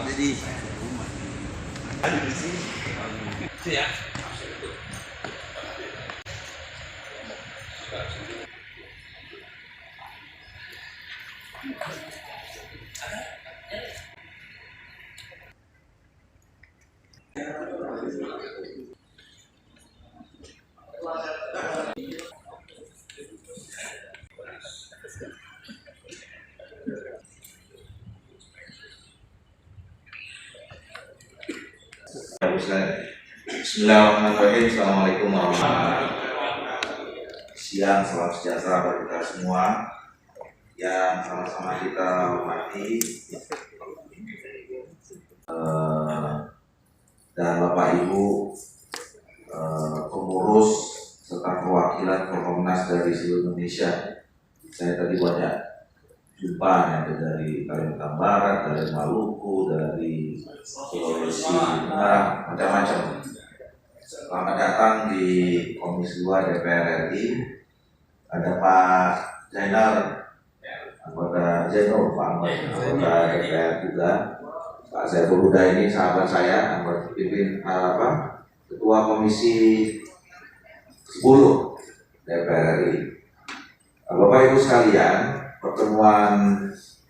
Jadi ada di sini. Ya. Bismillahirrahmanirrahim. Assalamualaikum warahmatullahi wabarakatuh. Siang, salam sejahtera bagi kita semua yang sama-sama kita hormati dan Bapak Ibu pengurus serta perwakilan Kompolnas dari seluruh Indonesia. Saya tadi banyak jumpa dari Kalimantan Barat, dari Maluku, dari Sulawesi Tenggara, macam-macam. Selamat datang di Komisi 2 DPR RI. Ada Pak Zainal, anggota Zainul, Pak anggota DPR juga. Pak Saiful Huda ini sahabat saya, anggota Ketua Komisi 10 DPR RI. Bapak Ibu sekalian, pertemuan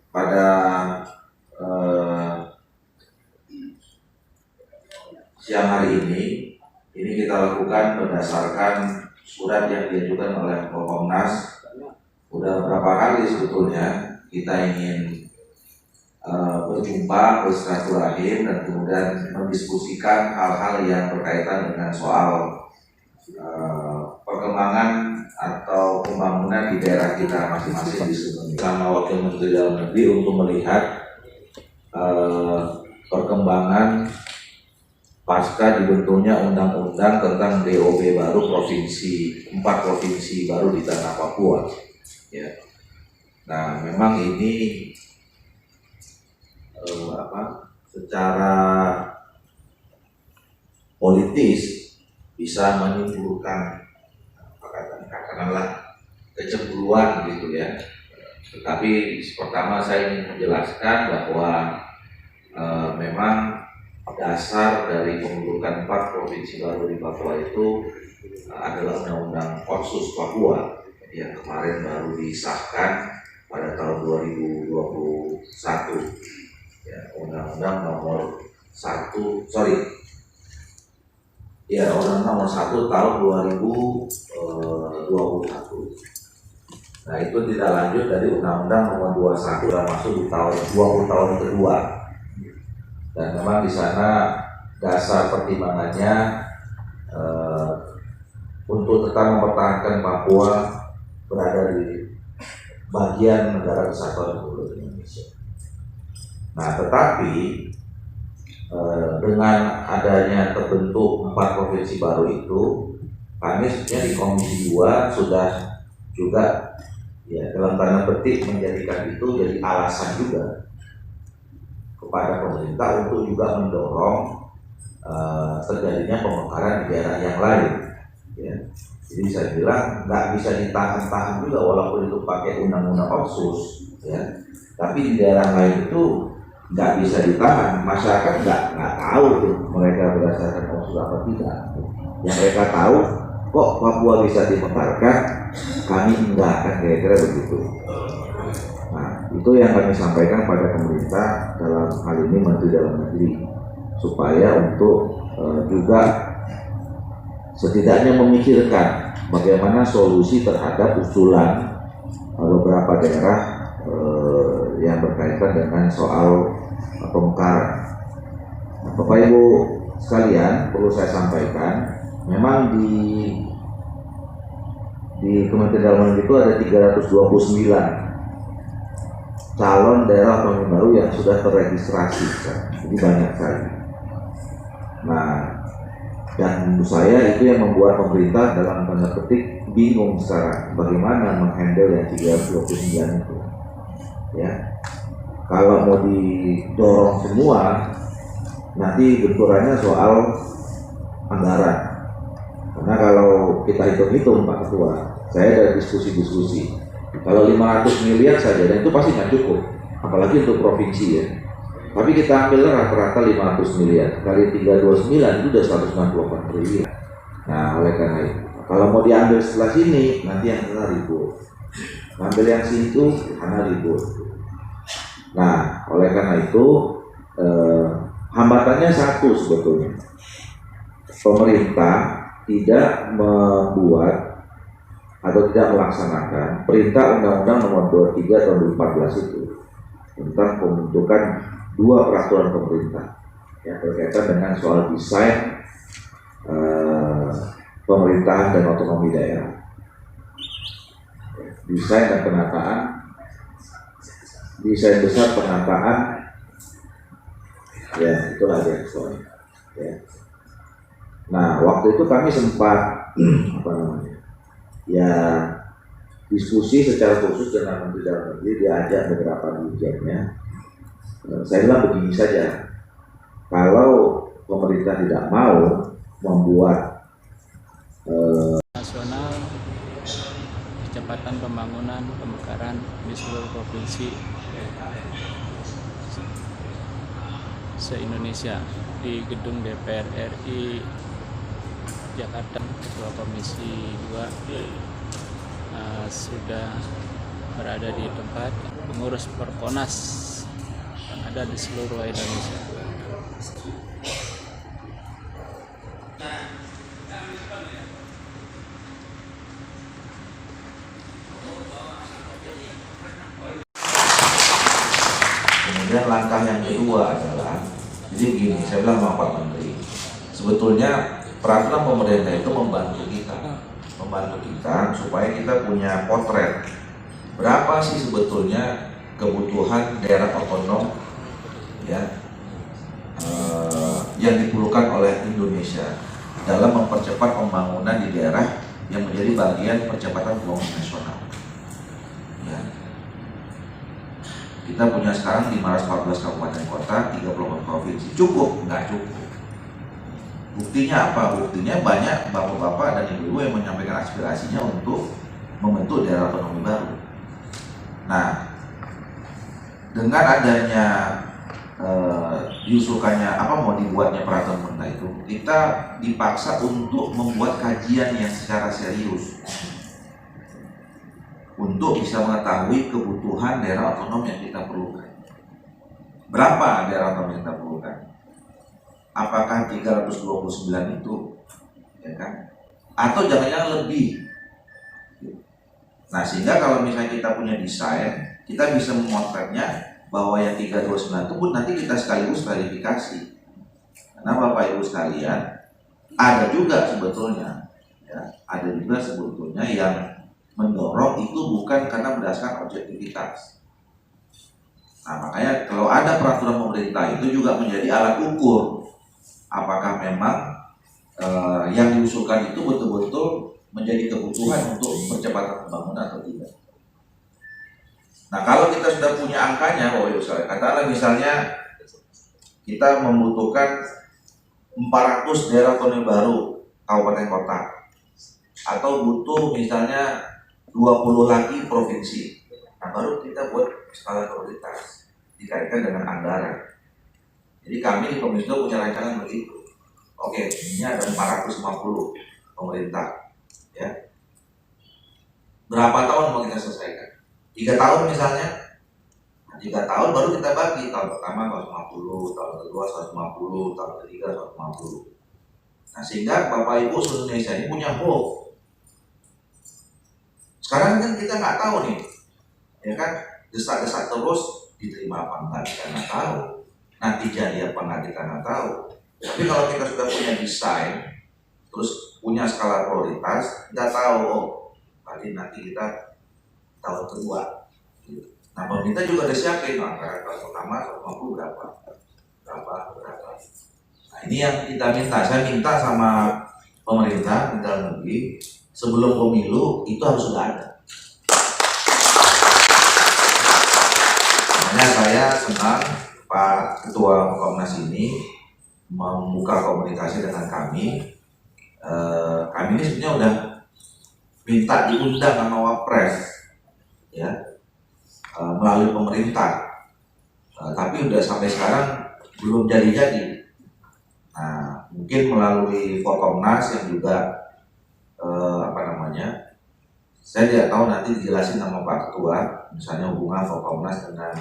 pada siang hari ini kita lakukan berdasarkan surat yang diajukan oleh Kompolnas. Sudah beberapa kali sebetulnya kita ingin berjumpa, bersilaturahim, dan kemudian mendiskusikan hal-hal yang berkaitan dengan soal perkembangan atau pembangunan di daerah kita masing-masing di seluruh sama Wakil Menteri Dalam Negeri untuk melihat perkembangan pasca dibentuknya undang-undang tentang DOB baru provinsi, 4 provinsi baru di tanah Papua. Ya. Nah, memang ini secara politis bisa menimbulkan katakanlah kecemburuan gitu ya. Tetapi pertama saya ingin menjelaskan bahwa memang dasar dari pembentukan 4 provinsi baru di Papua itu adalah Undang-Undang Otsus Papua yang kemarin baru disahkan pada tahun 2021. Ya, Undang-Undang nomor 1 tahun 2021. Nah, itu tidak lanjut dari Undang-Undang nomor 21 dan masuk di tahun 20 tahun kedua. Dan memang di sana dasar pertimbangannya untuk tetap mempertahankan Papua berada di bagian negara kesatuan Republik Indonesia. Nah, tetapi dengan adanya terbentuk 4 provinsi baru itu, kami sebenarnya di Komisi 2 sudah juga ya dalam tanda petik menjadikan itu jadi alasan juga kepada pemerintah untuk juga mendorong terjadinya pemekaran di daerah yang lain. Ya. Jadi saya bilang nggak bisa ditahan-tahan juga walaupun itu pakai undang-undang Otsus, ya. Tapi di daerah lain itu nggak bisa ditahan. Masyarakat nggak tahu tuh mereka berdasarkan Otsus apa tidak. Yang mereka tahu kok Papua bisa dimekarkan, kami enggak, kan kira-kira begitu. Nah, itu yang kami sampaikan pada pemerintah dalam hal ini Menteri Dalam Negeri, supaya untuk juga setidaknya memikirkan bagaimana solusi terhadap usulan beberapa daerah yang berkaitan dengan soal pemekaran. Nah, Bapak Ibu sekalian, perlu saya sampaikan, memang di Kementerian Dalam Negeri itu ada 329 calon daerah otonomi baru yang sudah terregistrasi, jadi banyak sekali. Nah, dan menurut saya itu yang membuat pemerintah dalam tanda petik bingung sekarang bagaimana menghandle yang 329 itu. Ya, kalau mau didorong semua, nanti benturannya soal anggaran. Karena kalau kita hitung-hitung Pak Ketua, saya ada diskusi-diskusi. Kalau 500 miliar saja, dan itu pasti nggak cukup, apalagi untuk provinsi ya. Tapi kita ambil rata-rata 500 miliar kali 329 itu udah 164 triliun. Nah, oleh karena itu, kalau mau diambil setelah sini, nanti yang kena ribut. Ambil yang situ, karena ribut. Nah, oleh karena itu, hambatannya satu sebetulnya. Pemerintah tidak membuat atau tidak melaksanakan perintah Undang-Undang Nomor 23 Tahun 2014 itu tentang pembentukan dua peraturan pemerintah yang berkaitan dengan soal desain pemerintahan dan otonomi daerah, desain dan penataan, desain besar penataan, ya itu ada soalnya. Ya. Nah, waktu itu kami sempat ya diskusi secara khusus dengan Menteri Dalam Negeri, diajak beberapa dirjennya. Saya bilang begini saja, kalau pemerintah tidak mau membuat nasional kecepatan pembangunan pemekaran di seluruh provinsi se-Indonesia di gedung DPR RI Jakarta. Ketua Komisi 2 sudah berada di tempat, pengurus Perkonas yang ada di seluruh Indonesia. Kemudian langkah yang kedua adalah, jadi begini, saya bilang sama Pak Menteri, sebetulnya peraturan pemerintah itu membantu kita supaya kita punya potret berapa sih sebetulnya kebutuhan daerah otonom ya yang diperlukan oleh Indonesia dalam mempercepat pembangunan di daerah yang menjadi bagian percepatan pembangunan nasional. Ya. Kita punya sekarang 514 kabupaten kota, 34 provinsi. Cukup? Nggak cukup. Buktinya apa? Buktinya banyak bapak-bapak dan ibu-ibu yang menyampaikan aspirasinya untuk membentuk daerah otonomi baru. Nah, dengan adanya diusulkannya mau dibuatnya peraturan pemerintah itu, kita dipaksa untuk membuat kajian yang secara serius untuk bisa mengetahui kebutuhan daerah otonom yang kita perlukan. Berapa daerah otonom yang kita perlukan? Apakah 329 itu, ya kan? Atau jangan-jangan lebih? Nah, sehingga kalau misalnya kita punya desain, kita bisa memotretnya bahwa yang 329 itu pun nanti kita sekaligus verifikasi. Karena Bapak Ibu sekalian, ada juga sebetulnya, ya, ada juga sebetulnya yang mendorong itu bukan karena berdasarkan objektivitas. Nah, makanya kalau ada peraturan pemerintah itu juga menjadi alat ukur apakah memang yang diusulkan itu betul-betul menjadi kebutuhan untuk percepatan pembangunan atau tidak. Nah, kalau kita sudah punya angkanya, katakanlah misalnya kita membutuhkan 400 daerah otonomi baru kabupaten kota, atau butuh misalnya 20 lagi provinsi. Nah, baru kita buat skala prioritas dikaitkan dengan anggaran. Jadi kami di Komisi 2 punya rancangan begitu. Oke, ini ada 450 pemerintah, ya. Berapa tahun mau kita selesaikan? 3 tahun misalnya. Nah, 3 tahun baru kita bagi. Tahun pertama 150, tahun kedua 150, tahun ketiga 150. Nah, sehingga Bapak Ibu seluruh Indonesia ini punya hope. Sekarang kan kita nggak tahu nih, ya kan, desak-desak terus diterima apa enggak kita nggak tahu, nanti jadi apa enggak kita nggak tahu. Tapi kalau kita sudah punya desain, terus punya skala prioritas, kita tahu, berarti nanti kita tahun kedua. Nah, pemerintah juga udah siapin anggaran tahun pertama 150 berapa. Nah, ini yang kita minta. Saya minta sama pemerintah dalam negeri, sebelum pemilu itu harus sudah ada. Makanya saya senang Pak Ketua Komnas ini membuka komunikasi dengan kami. Kami ini sebenarnya udah minta diundang sama Wapres, ya, melalui pemerintah tapi udah sampai sekarang belum jadi. Nah, mungkin melalui Forkomnas yang juga saya tidak tahu, nanti dijelasin sama Pak Ketua, misalnya hubungan Forkomnas dengan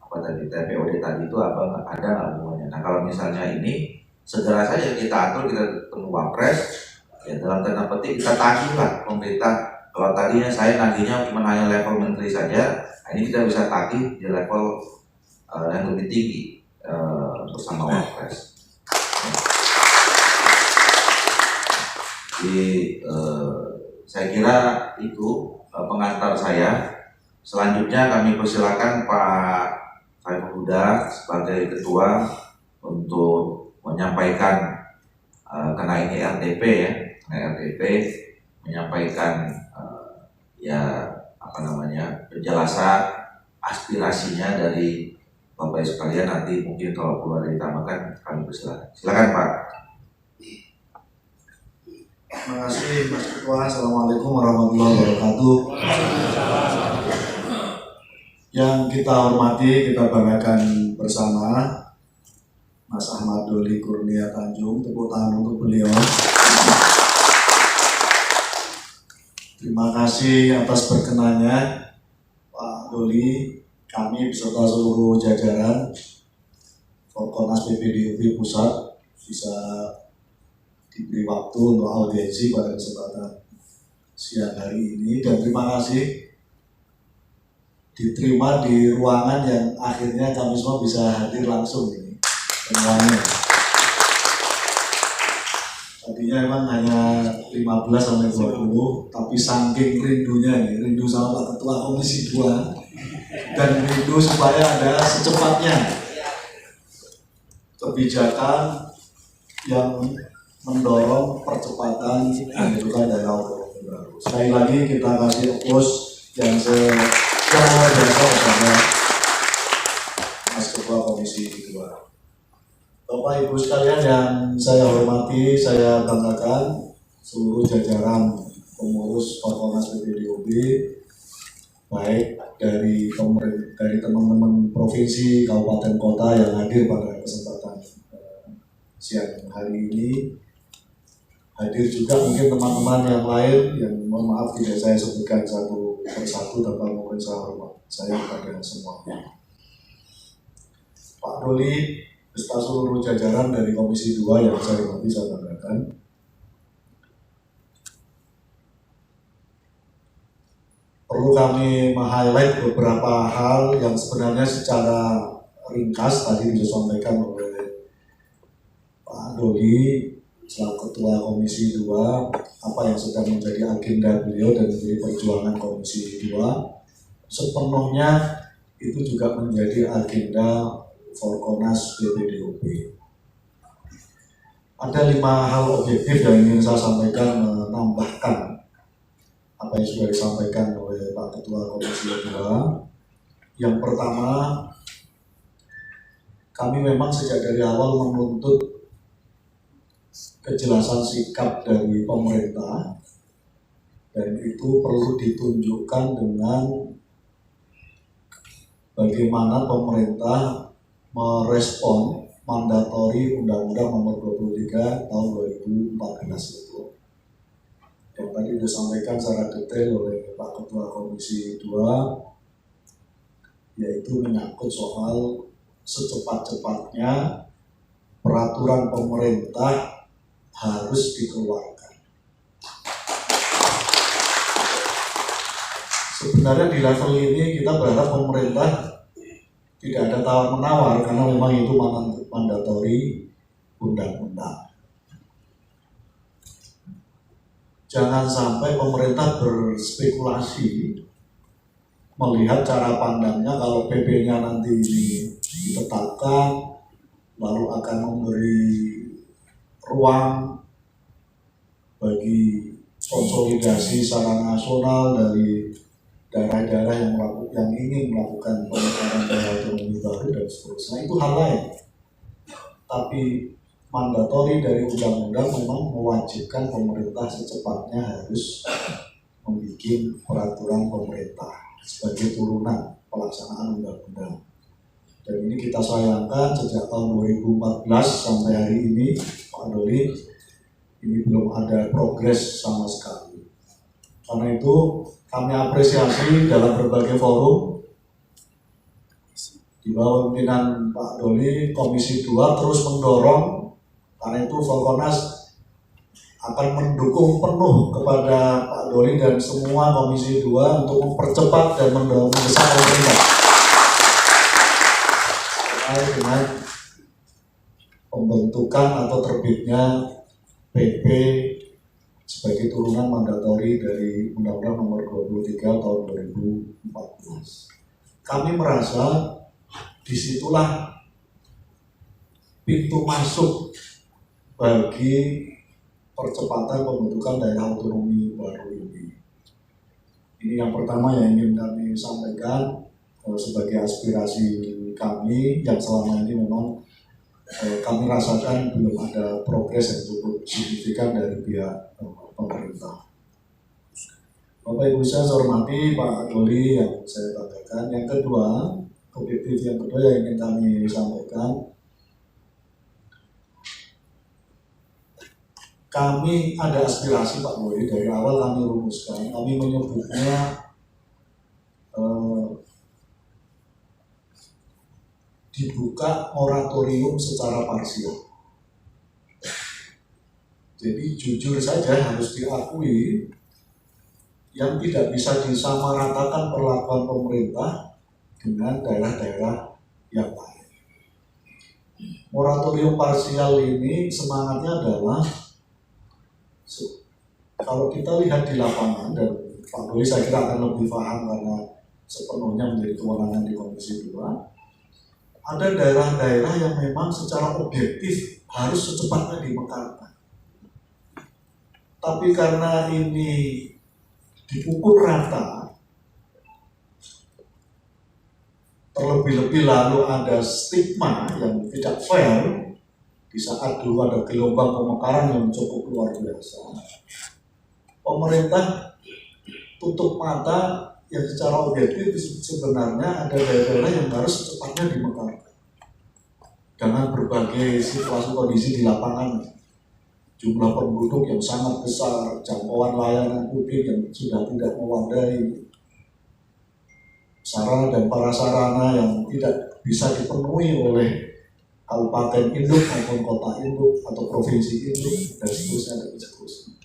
apa tadi TPOD tadi itu apa ada nggak hubungannya. Nah kalau misalnya ini segera saja kita atur, kita ketemu Wapres, ya dalam tanda petik kita tagih lah pemerintah. Kalau tadinya saya nagihnya cuma hanya level menteri saja, ini kita bisa tagih di level yang lebih tinggi bersama Wapres. Jadi saya kira itu pengantar saya. Selanjutnya kami persilakan Pak Saiful Huda sebagai ketua untuk menyampaikan karena ini RTP ya, RTP menyampaikan penjelasan aspirasinya dari Bapak Ibu sekalian. Nanti mungkin kalau perlu ada ditambahkan kami persilakan. Silakan Pak. Terima kasih Mas Ketua. Assalamualaikum warahmatullahi wabarakatuh. Yang kita hormati, kita banggakan bersama Mas Ahmad Doli Kurnia Tanjung. Tepuk tangan untuk beliau. Terima kasih atas berkenannya Pak Doli, kami beserta seluruh jajaran Forkomnas PPDUB Pusat bisa diberi waktu untuk audiensi pada kesempatan siang hari ini, dan terima kasih diterima di ruangan yang akhirnya kami semua bisa hadir langsung ini semuanya. Tadinya emang hanya 15-20, tapi saking rindunya nih, rindu sama Pak Ketua Komisi 2 dan rindu supaya ada secepatnya kebijakan yang mendorong percepatan pembentukan daerah otonomi baru. Sekali lagi kita kasih applause yang luar biasa kepada Mas Ketua Komisi 2. Bapak Ibu sekalian yang saya hormati, saya banggakan seluruh jajaran pengurus Forkomnas PPDUB, baik dari teman-teman provinsi, kabupaten, kota yang hadir pada kesempatan siang hari ini. Hadir juga mungkin teman-teman yang lain yang mohon maaf tidak saya sebutkan satu persatu, tanpa mohon hormat saya kepada semuanya. Pak Doli beserta seluruh jajaran dari Komisi 2 yang saya hormati, saya banggakan. Perlu kami meng-highlight beberapa hal yang sebenarnya secara ringkas tadi disampaikan oleh Pak Doli selaku Ketua Komisi 2, apa yang sedang menjadi agenda beliau dan menjadi perjuangan Komisi 2 sepenuhnya itu juga menjadi agenda Forkomnas PPDUB. Ada 5 hal objektif yang ingin saya sampaikan, menambahkan apa yang sudah disampaikan oleh Pak Ketua Komisi 2. Yang pertama, kami memang sejak dari awal menuntut kejelasan sikap dari pemerintah, dan itu perlu ditunjukkan dengan bagaimana pemerintah merespon mandatori Undang-Undang Nomor 23 Tahun 2014 itu. Yang tadi disampaikan secara detail oleh Pak Ketua Komisi 2, yaitu menyangkut soal secepat-cepatnya peraturan pemerintah harus dikeluarkan. Sebenarnya di level ini kita berharap pemerintah tidak ada tawar-menawar, karena memang itu mandatori undang-undang. Jangan sampai pemerintah berspekulasi melihat cara pandangnya kalau PP-nya nanti ini ditetapkan lalu akan memberi ruang bagi konsolidasi secara nasional dari daerah-daerah yang ingin melakukan pemekaran daerah otonomi baru dan seterusnya. Itu hal lain. Tapi mandatori dari undang-undang memang mewajibkan pemerintah secepatnya harus membuat peraturan pemerintah sebagai turunan pelaksanaan undang-undang. Dan ini kita sayangkan sejak tahun 2014 sampai hari ini, Pak Doli, ini belum ada progres sama sekali. Karena itu kami apresiasi dalam berbagai forum, di bawah pimpinan Pak Doli, Komisi 2 terus mendorong, karena itu Forkonas akan mendukung penuh kepada Pak Doli dan semua Komisi 2 untuk mempercepat dan mendorong mendesak pemerintah terkait dengan pembentukan atau terbitnya PP sebagai turunan mandatori dari Undang-Undang Nomor 23 Tahun 2014. Kami merasa disitulah pintu masuk bagi percepatan pembentukan daerah otonomi baru ini. Ini yang pertama yang ingin kami sampaikan sebagai aspirasi kami yang selama ini memang kami rasakan belum ada progres yang cukup signifikan dari pihak pemerintah. Bapak Ibu saya hormati Pak Doli yang saya banggakan. Yang kedua, objektif yang kedua yang ingin kami sampaikan, kami ada aspirasi Pak Doli dari awal kami rumuskan, kami menyebutnya dibuka moratorium secara parsial. Jadi jujur saja harus diakui yang tidak bisa disamaratakan perlakuan pemerintah dengan daerah-daerah yang lain. Moratorium parsial ini semangatnya adalah, kalau kita lihat di lapangan, dan Pak Doli saya kira akan lebih paham karena sepenuhnya menjadi kewenangan di Komisi 2, ada daerah-daerah yang memang secara objektif harus secepatnya dimekarkan. Tapi karena ini dipukul rata, terlebih-lebih lalu ada stigma yang tidak fair di saat dulu ada gelombang pemekaran yang cukup luar biasa. Pemerintah tutup mata yang secara objektif sebenarnya ada daerah-daerah yang harus secepatnya dimekarkan dengan berbagai situasi kondisi di lapangan, jumlah penduduk yang sangat besar, jangkauan layanan publik yang sudah tidak memadai, sarana dan prasarana yang tidak bisa dipenuhi oleh kabupaten induk maupun kota induk atau provinsi induk dan seterusnya.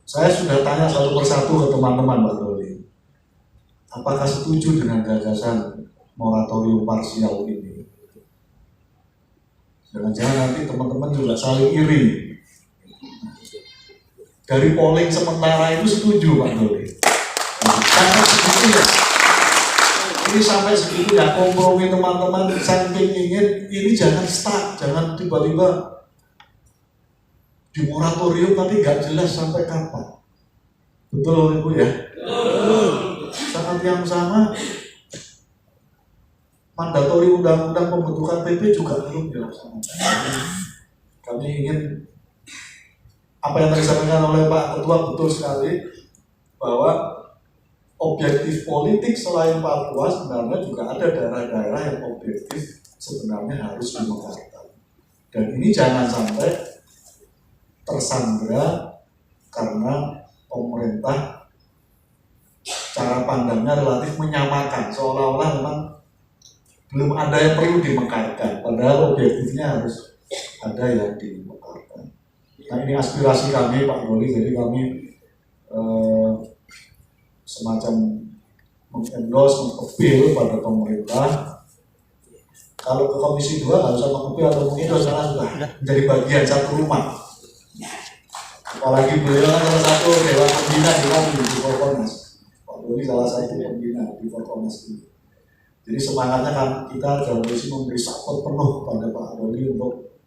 Saya sudah tanya satu persatu ke teman-teman Pak Doli, apakah setuju dengan gagasan moratorium parsial ini? Jangan-jangan nanti teman-teman juga saling iri. Dari polling sementara itu setuju Pak Doli. Sampai segitu ya. Ini sampai segitu ya kompromi teman-teman, saking ingin ini jangan stuck, jangan tiba-tiba di moratorium tapi nggak jelas sampai kapan. Betul Ibu ya? Saat yang sama mandatori undang-undang pembentukan PP juga belum dilaksanakan. Kami ingin apa yang disampaikan oleh Pak Ketua betul sekali, bahwa objektif politik selain Papua sebenarnya juga ada daerah-daerah yang objektif sebenarnya harus dimekarkan. Dan ini jangan sampai tersandra karena pemerintah cara pandangnya relatif menyamakan, seolah-olah memang belum ada yang perlu dimekarkan, padahal objektifnya harus ada yang dimekarkan. Nah ini aspirasi kami Pak Doli, jadi kami semacam mengendorse, mengapil pada pemerintah. Kalau ke Komisi 2 nggak usah mengapil atau mengendorse, karena sudah menjadi bagian satu rumah. Apalagi beliau kan salah satu dewan pembina di Forkonas. Pak Doli salah satu pembina di Forkonas ini. Jadi semangatnya kan kita dalam posisi memberi support penuh pada Pak Doli untuk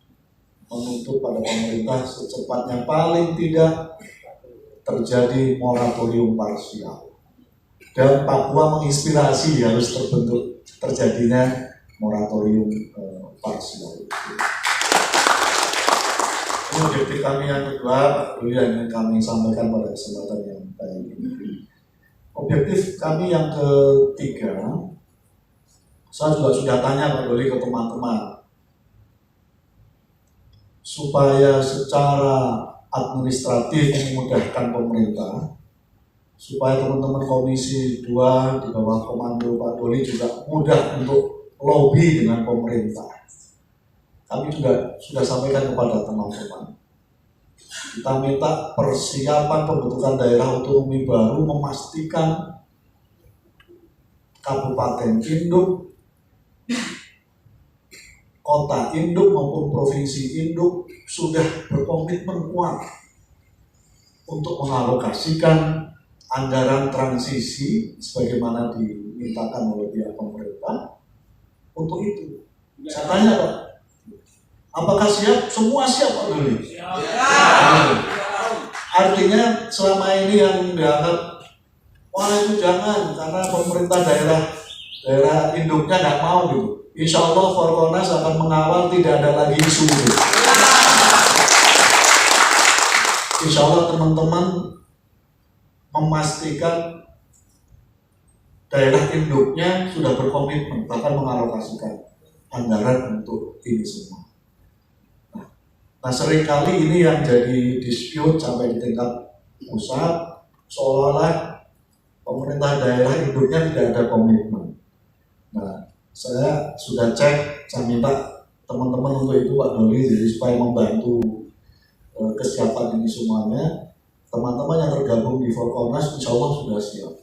menuntut pada pemerintah secepatnya paling tidak terjadi moratorium parsial. Dan Papua menginspirasi harus terjadinya moratorium parsial. Ini objektif kami yang kedua, Pak Doli, yang ingin kami sampaikan pada kesempatan yang baik ini. Objektif kami yang ketiga, Saya juga sudah tanya Pak Doli ke teman-teman, supaya secara administratif memudahkan pemerintah, supaya teman-teman Komisi 2 di bawah komando Pak Doli juga mudah untuk lobby dengan pemerintah. Kami juga sudah sampaikan kepada teman-teman. Kita minta persiapan pembentukan daerah otonomi baru memastikan kabupaten induk, kota induk maupun provinsi induk sudah berkomitmen kuat untuk mengalokasikan anggaran transisi sebagaimana dimintakan oleh pihak pemerintah untuk itu. Saya tanya Pak, apakah siap? Semua siap Pak Doli? Artinya selama ini yang dianggap wah itu jangan karena pemerintah daerah induknya nggak mau gitu. Insya Allah Forkonas akan mengawal tidak ada lagi isu itu. Insya Allah teman-teman memastikan daerah induknya sudah berkomitmen bahkan mengalokasikan anggaran untuk ini semua. Nah seringkali ini yang jadi dispute sampai di tingkat pusat seolah-olah pemerintah daerah induknya tidak ada komitmen. Nah saya sudah cek, saya minta teman-teman untuk itu Pak Doli, jadi supaya membantu kesiapan ini semuanya. Teman-teman yang tergabung di Forkonas insya Allah sudah siap.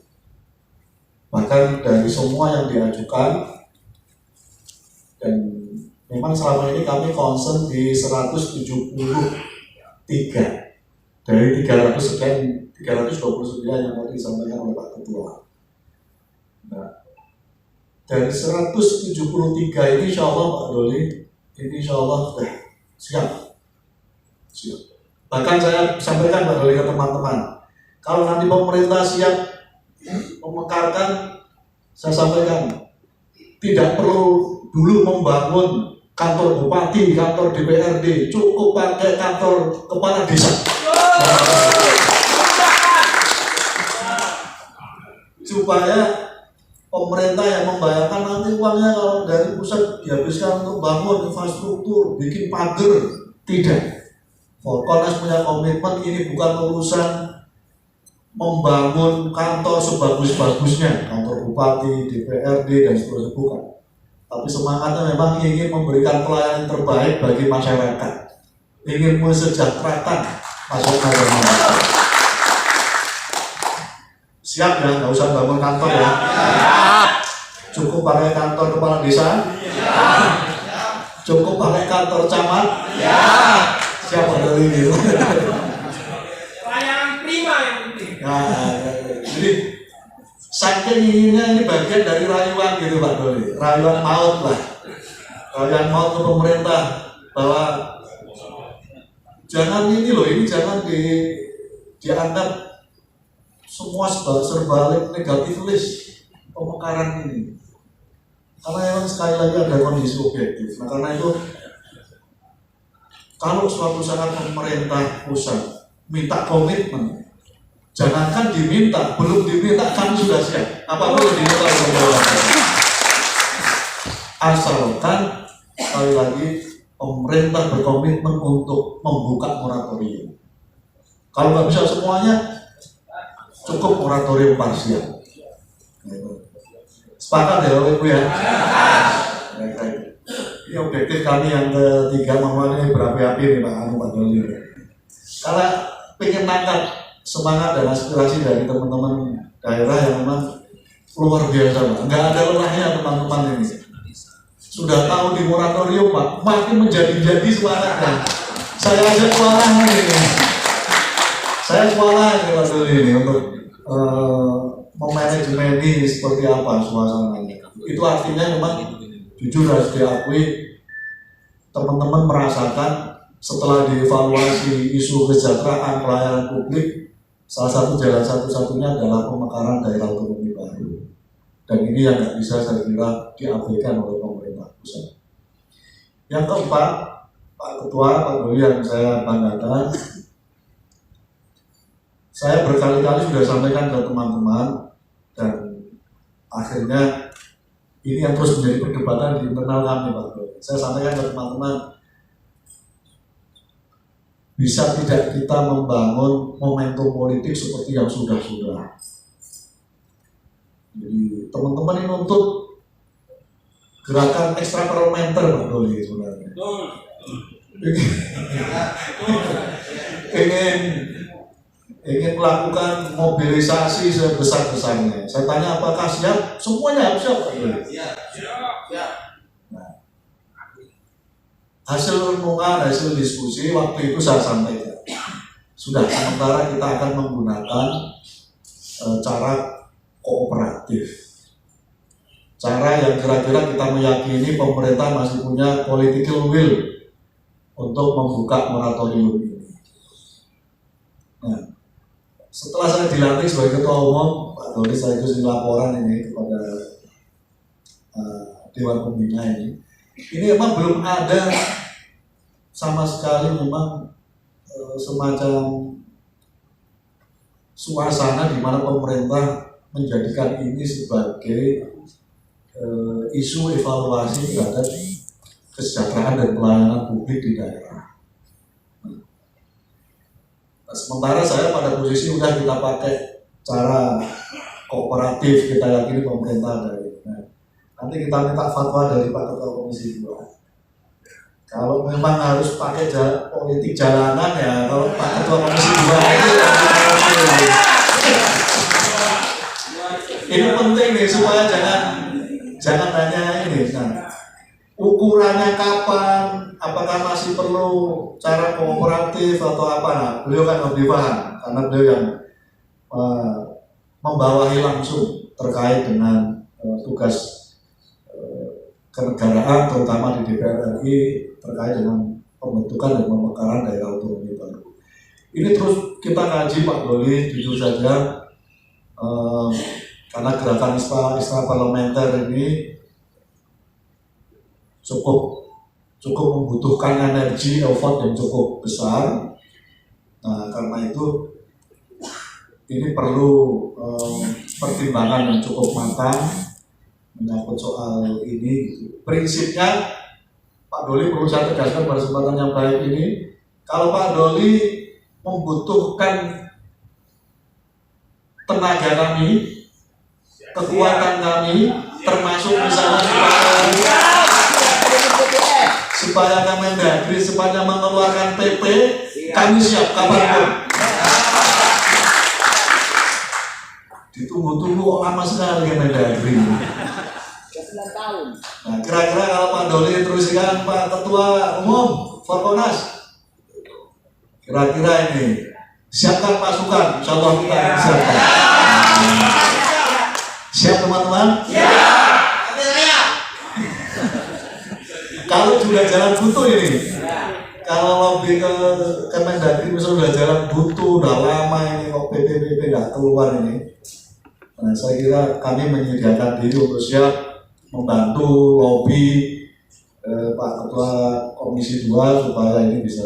Bahkan dari semua yang diajukan, dan memang selama ini kami concern di 173 dari 300 sekian, 329 yang tadi disampaikan oleh Pak Ketua. Nah, dari 173 ini insya Allah Pak Doli, ini insya Allah sudah siap. Bahkan saya sampaikan Pak Doli ke teman-teman, kalau nanti pemerintah siap memekarkan, saya sampaikan tidak perlu dulu membangun kantor bupati, kantor DPRD, cukup pakai kantor kepala desa. Supaya pemerintah yang membayarkan nanti uangnya kalau dari pusat dihabiskan untuk bangun infrastruktur, bikin pagar, tidak. Forkonas punya komitmen ini bukan urusan membangun kantor sebagus-bagusnya, kantor bupati, DPRD dan seterusnya, bukan. Tapi semangatnya memang ingin memberikan pelayanan terbaik bagi masyarakat, ingin mensejahterakan masyarakat. Siap ya, nggak usah bangun kantor ya. Cukup pakai kantor kepala desa. Cukup pakai kantor camat. Siapa dari ini? Pelayanan prima yang penting. Nah, jadi saking inginnya ini bagian dari rayuan gitu Pak Doli, rayuan maut lah, rayuan maut ke pemerintah bahwa jangan ini loh, ini jangan dianggap semua serbalik negatif list pemekaran ini, karena memang sekali lagi ada kondisi objektif. Nah karena itu kalau suatu saat pemerintah pusat minta komitmen, jangankan diminta, belum diminta kami sudah siap. Apapun yang diminta oleh pemerintah. Asalkan sekali lagi pemerintah berkomitmen untuk membuka moratorium. Kalau nggak bisa semuanya, cukup moratorium parsial. Sepakat ya Ibu ya? Ini objektif kami yang ketiga, mohon ini berapi-api nih Pak Doli. Kalau pengen nangkap semangat dan aspirasi dari teman-teman daerah yang memang luar biasa Pak, nggak ada lelahnya teman-teman ini. Sudah tahu di moratorium Pak, makin menjadi-jadi semangatnya. Saya aja kewalahan ini. Saya kewalahan Pak Doli ini untuk memanajemen ini seperti apa suasananya. Itu artinya memang jujur harus diakui, teman-teman merasakan setelah dievaluasi isu kesejahteraan pelayanan publik, salah satu jalan satu-satunya adalah pemekaran daerah otonomi baru. Dan ini yang nggak bisa saya kira diabaikan oleh pemerintah pusat. Yang keempat, Pak Ketua, Pak Doli yang saya banggakan, saya berkali-kali sudah sampaikan ke teman-teman dan akhirnya Ini yang terus menjadi perdebatan di internal kami, Pak Doli. Saya sampaikan ke teman-teman, bisa tidak kita membangun momentum politik seperti yang sudah-sudah. Jadi teman-teman ini nuntut gerakan ekstraparlementer, Pak Doli sebenarnya. ingin melakukan mobilisasi sebesar-besarnya. Saya tanya apakah siap? Semuanya harus siap, Pak Doli. Nah, hasil renungan, hasil diskusi waktu itu saya sampaikan. Sudah, sementara kita akan menggunakan cara kooperatif. Cara yang kira-kira kita meyakini pemerintah masih punya political will untuk membuka moratorium ini. Nah, setelah saya dilantik sebagai ketua umum, Pak Doli, saya itu laporan ini kepada Dewan Pembina ini. Ini memang belum ada sama sekali memang semacam suasana di mana pemerintah menjadikan ini sebagai isu evaluasi terhadap kesejahteraan dan pelayanan publik di daerah. Nah, sementara saya pada posisi udah kita pakai cara kooperatif, kita yakini pemerintah dari. Nah, nanti kita minta fatwa dari Pak Ketua Komisi 2. Kalau memang harus pakai politik jalanan ya, kalau Pak Ketua Komisi 2 ini penting nih supaya jangan hanya ini. Nah, ukurannya kapan, apakah masih perlu cara kooperatif atau apa? Nah, beliau kan lebih paham karena beliau yang membawahi langsung terkait dengan tugas kenegaraan terutama di DPR RI terkait dengan pembentukan dan pemekaran daerah otonomi baru. Ini terus kita kaji, Pak Doli, jujur saja karena gerakan ekstraparlementer ini cukup membutuhkan energi effort yang cukup besar. Nah, karena itu ini perlu pertimbangan yang cukup matang menyangkut soal ini. Prinsipnya Pak Doli perlu saya tegaskan pada kesempatan yang baik ini, kalau Pak Doli membutuhkan tenaga kami, kekuatan kami, termasuk misalnya supaya Kemendagri supaya mengeluarkan PP, kami siap kapanpun. Ditunggu-tunggu kok lama sekali Kemendagri. Nah, kira-kira kalau Pak Doli teruskan Pak Ketua Umum Forkonas, kira-kira ini siapkan pasukan, insya Allah kita akan siapkan. Siap teman-teman? Kalau sudah jalan buntu ini, kalau lebih ke Kemendagri misalnya sudah jalan buntu, udah lama ini kok PP nggak keluar ini. Nah, saya kira kami menyediakan diri untuk siap membantu lobby Pak Ketua Komisi 2 supaya ini bisa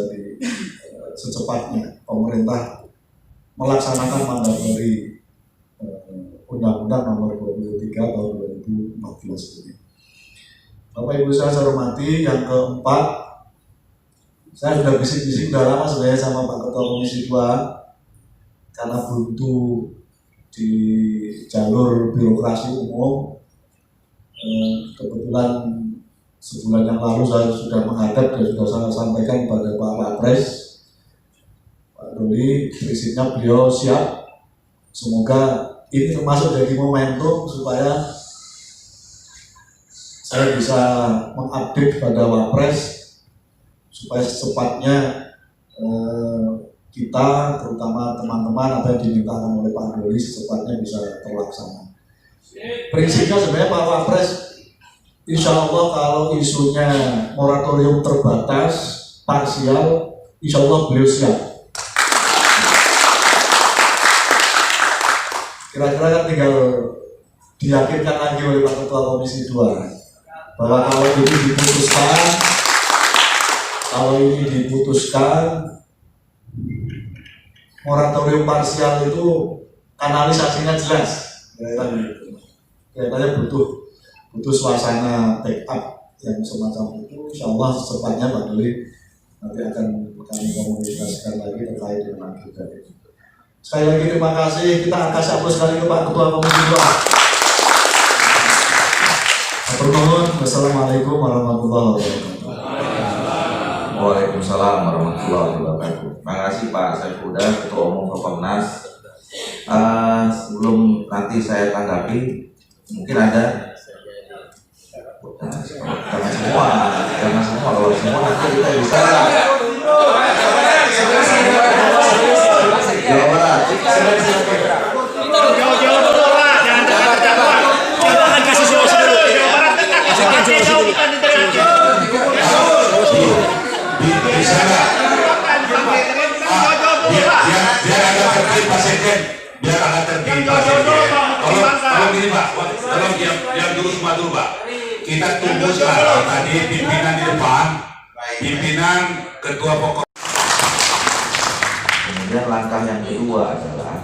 secepatnya pemerintah melaksanakan mandat dari Undang-Undang Nomor 23 Tahun 2014 ini. Bapak Ibu saya hormati, yang keempat, saya sudah bisik-bisik udah lama sebenarnya sama Pak Ketua Komisi 2 karena buntu di jalur birokrasi umum. Kebetulan sebulan yang lalu saya sudah menghadap dan sudah saya sampaikan pada Pak Wapres, Pak Doli, prinsipnya beliau siap. Semoga ini termasuk jadi momentum supaya saya bisa mengupdate pada Wapres supaya secepatnya kita, terutama teman-teman, apa yang dimintakan oleh Pak Doli secepatnya bisa terlaksana. Prinsipnya sebenarnya Pak Wapres, insya Allah kalau isunya moratorium terbatas, parsial, insya Allah beliau siap. Kira-kira kan tinggal diyakinkan lagi oleh Pak Ketua Komisi 2 bahwa kalau ini diputuskan moratorium parsial itu kanalisasinya jelas. Kelihatannya butuh butuh suasana backup yang semacam itu, insya Allah secepatnya Pak Doli nanti akan kami komunikasikan lagi terkait dengan agenda itu. Sekali lagi terima kasih, kita kasih aplaus sekali ke Pak Ketua Komisi 2. Atur nuhun, wassalamualaikum warahmatullahi wabarakatuh. Waalaikumsalam warahmatullahi wabarakatuh. Terima kasih Pak Saifuddin, Ketua Umum Kopimnas. Sebelum nanti saya tanggapi, mungkin ada jangan semua kalau semua nanti kita bisa biar agak tertib Pak Sekjen. Tolong gini Pak, tolong diam dulu semua dulu Pak. Kita tunggu sekarang tadi pimpinan di depan, pimpinan ketua pokok. Kemudian langkah yang kedua adalah,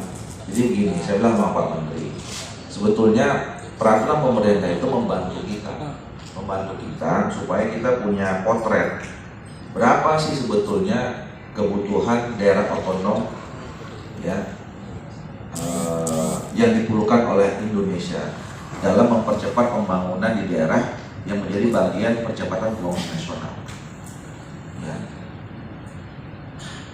jadi gini, saya bilang sama Pak Menteri, sebetulnya peraturan pemerintah itu membantu kita supaya kita punya potret berapa sih sebetulnya kebutuhan daerah otonom ya yang diperlukan oleh Indonesia dalam mempercepat pembangunan di daerah yang menjadi bagian percepatan pembangunan nasional. Ya.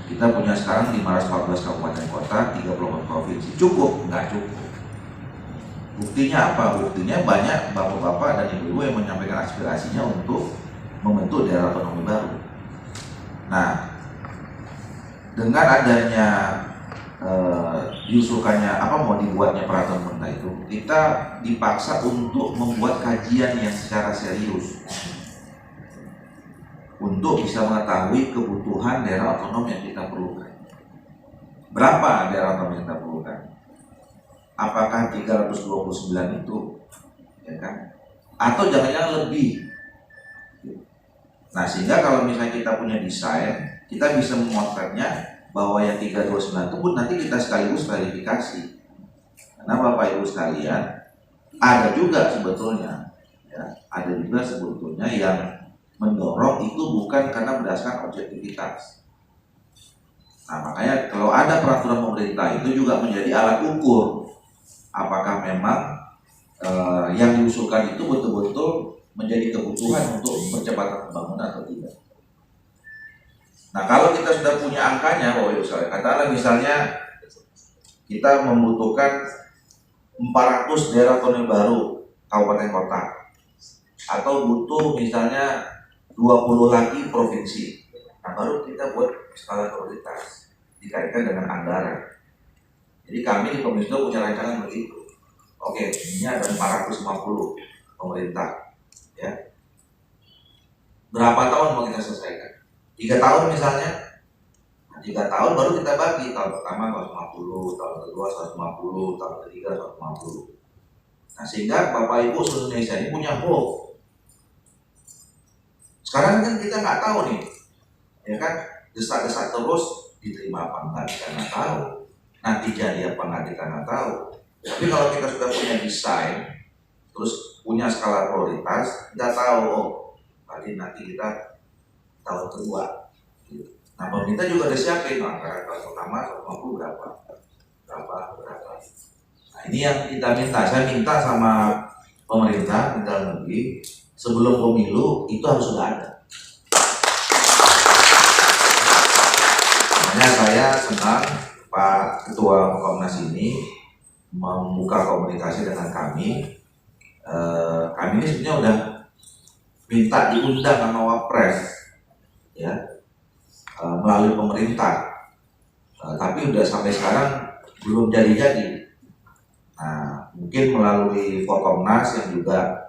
Kita punya sekarang 514 kabupaten kota, 34 provinsi. Cukup? Nggak cukup. Buktinya apa? Buktinya banyak bapak-bapak dan ibu-ibu yang menyampaikan aspirasinya untuk membentuk daerah otonomi baru. Nah, dengan adanya diusulkannya mau dibuatnya peraturan pemerintah itu, kita dipaksa untuk membuat kajian yang secara serius untuk bisa mengetahui kebutuhan daerah otonom yang kita perlukan. Berapa daerah otonom yang kita perlukan? Apakah 329 itu, ya kan? Atau jangan-jangan lebih? Nah, sehingga kalau misalnya kita punya desain, kita bisa memotretnya bahwa yang 329 itu pun nanti kita sekaligus verifikasi. Karena Bapak Ibu sekalian, ada juga sebetulnya yang mendorong itu bukan karena berdasarkan objektivitas. Nah, makanya kalau ada peraturan pemerintah itu juga menjadi alat ukur apakah memang yang diusulkan itu betul-betul menjadi kebutuhan untuk percepatan pembangunan atau tidak. Nah, kalau kita sudah punya angkanya, katakanlah misalnya kita membutuhkan 400 daerah otonomi baru kabupaten kota, atau butuh misalnya 20 lagi provinsi. Nah, baru kita buat skala prioritas dikaitkan dengan anggaran. Jadi kami di Komisi 2 punya rancangan begitu. Oke, ini ada 450 pemerintah, ya. Berapa tahun mau kita selesaikan? 3 tahun misalnya. Nah, 3 tahun baru kita bagi. Tahun pertama 150, tahun kedua 150, tahun ketiga 150. Nah, sehingga Bapak Ibu seluruh Indonesia ini punya hope. Sekarang kan kita nggak tahu nih, ya kan, desak-desak terus diterima apa enggak kita nggak tahu, nanti jadi apa enggak kita nggak tahu. Tapi kalau kita sudah punya desain, terus punya skala prioritas, kita tahu nanti kita tahun kedua. Nah, pemerintah juga udah siapin anggaran tahun pertama 150 berapa. Nah, ini yang kita minta. Saya minta sama pemerintah, minta negeri, sebelum pemilu itu harus sudah ada. Makanya saya senang Pak Ketua Kopimnas ini membuka komunikasi dengan kami. Kami ini sebenarnya udah minta diundang sama Wapres, ya, melalui pemerintah, tapi udah sampai sekarang belum jadi. Nah, mungkin melalui Forkomnas yang juga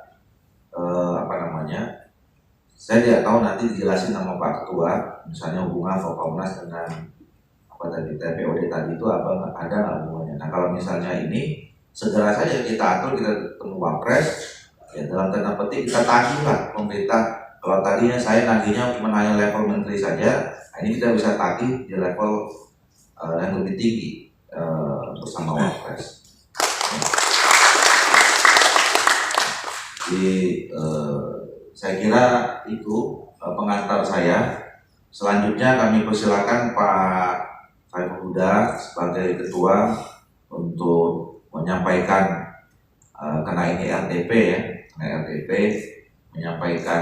saya tidak tahu, nanti dijelasin sama Pak Ketua, misalnya hubungan Forkomnas dengan TPOD tadi itu ada nggak hubungannya. Nah, kalau misalnya ini segera saja kita atur, kita ketemu Wapres, ya, dalam tanda petik kita tagih lah pemerintah. Kalau tadinya saya nagihnya cuma hanya level menteri saja, nah ini kita bisa tagih di level yang lebih tinggi bersama Wapres. Jadi saya kira itu pengantar saya. Selanjutnya kami persilakan Pak Saiful Huda sebagai ketua untuk menyampaikan karena ini RTP ya, karena RTP menyampaikan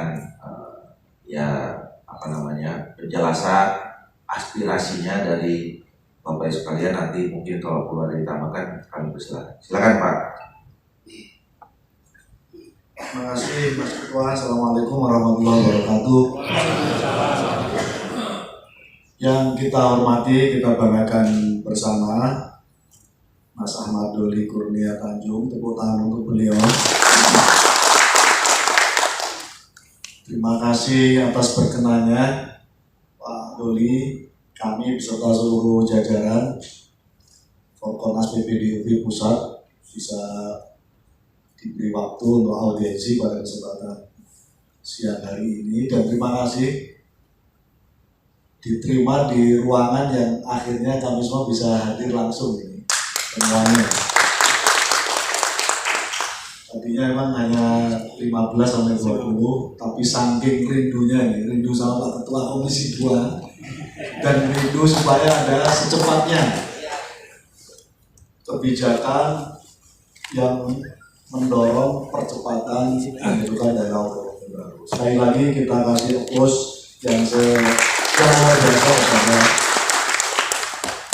penjelasan aspirasinya dari Bapak sekalian. Nanti mungkin kalau perlu ada ditambahkan kami persilakan. Silakan Pak. Terima kasih Mas Ketua. Assalamualaikum warahmatullahi wabarakatuh. Yang kita hormati, kita banggakan bersama Mas Ahmad Doli Kurnia Tanjung. Tepuk tangan untuk beliau. Terima kasih atas perkenannya Pak Doli, kami beserta seluruh jajaran Forkonas PPDUB Pusat bisa diberi waktu untuk audiensi pada kesempatan siang hari ini, dan terima kasih diterima di ruangan yang akhirnya kami semua bisa hadir langsung ini semuanya. Tadinya emang hanya 15-20, tapi saking rindunya nih, rindu sama Pak Ketua Komisi 2 dan rindu supaya ada secepatnya kebijakan yang mendorong percepatan pembentukan daerah otonomi baru. Sekali lagi kita kasih aplaus yang luar biasa kepada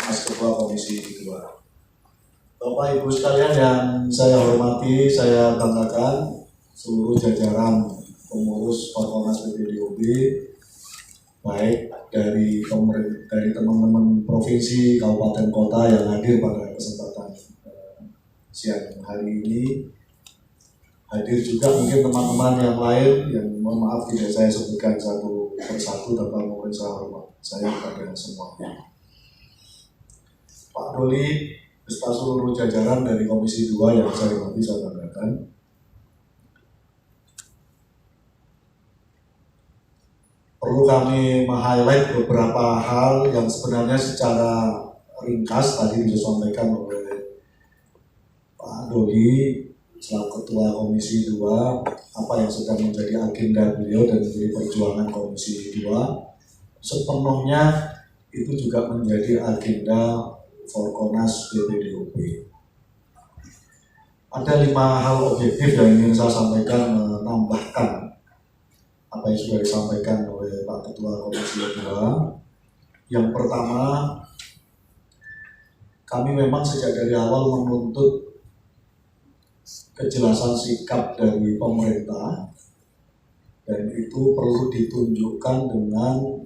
Mas Ketua Komisi 2. Bapak Ibu sekalian yang saya hormati, saya banggakan seluruh jajaran pengurus Forkonas PPDUB, baik dari teman-teman provinsi, kabupaten, kota yang hadir pada kesempatan siang hari ini. Hadir juga mungkin teman-teman yang lain yang mohon maaf tidak saya sebutkan satu persatu tanpa mohon saya kepada semuanya. Pak Doli beserta seluruh jajaran dari Komisi 2 yang saya hormati, saya banggakan. Perlu kami meng-highlight beberapa hal yang sebenarnya secara ringkas tadi disampaikan oleh Pak Doli selaku Ketua Komisi 2, apa yang sedang menjadi agenda beliau dan menjadi perjuangan Komisi 2 sepenuhnya itu juga menjadi agenda Forkonas PPDUB. Ada 5 hal objektif yang ingin saya sampaikan, menambahkan apa yang sudah disampaikan oleh Pak Ketua Komisi 2. Yang pertama, kami memang sejak dari awal menuntut kejelasan sikap dari pemerintah, dan itu perlu ditunjukkan dengan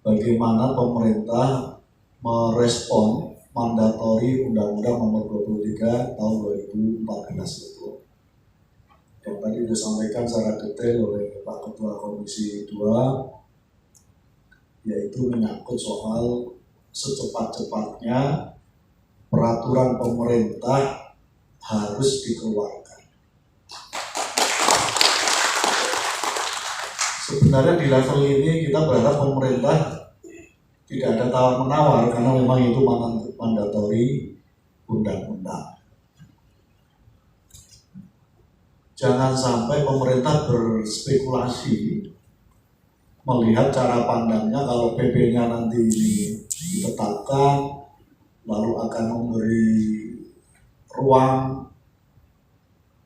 bagaimana pemerintah merespon mandatori Undang-Undang Nomor 23 Tahun 2014 itu. Yang tadi disampaikan secara detail oleh Pak Ketua Komisi 2, yaitu menyangkut soal secepat-cepatnya peraturan pemerintah harus dikeluarkan. Sebenarnya di level ini kita berharap pemerintah tidak ada tawar-menawar karena memang itu mandatori undang-undang. Jangan sampai pemerintah berspekulasi melihat cara pandangnya kalau PP-nya nanti ditetapkan lalu akan memberi ruang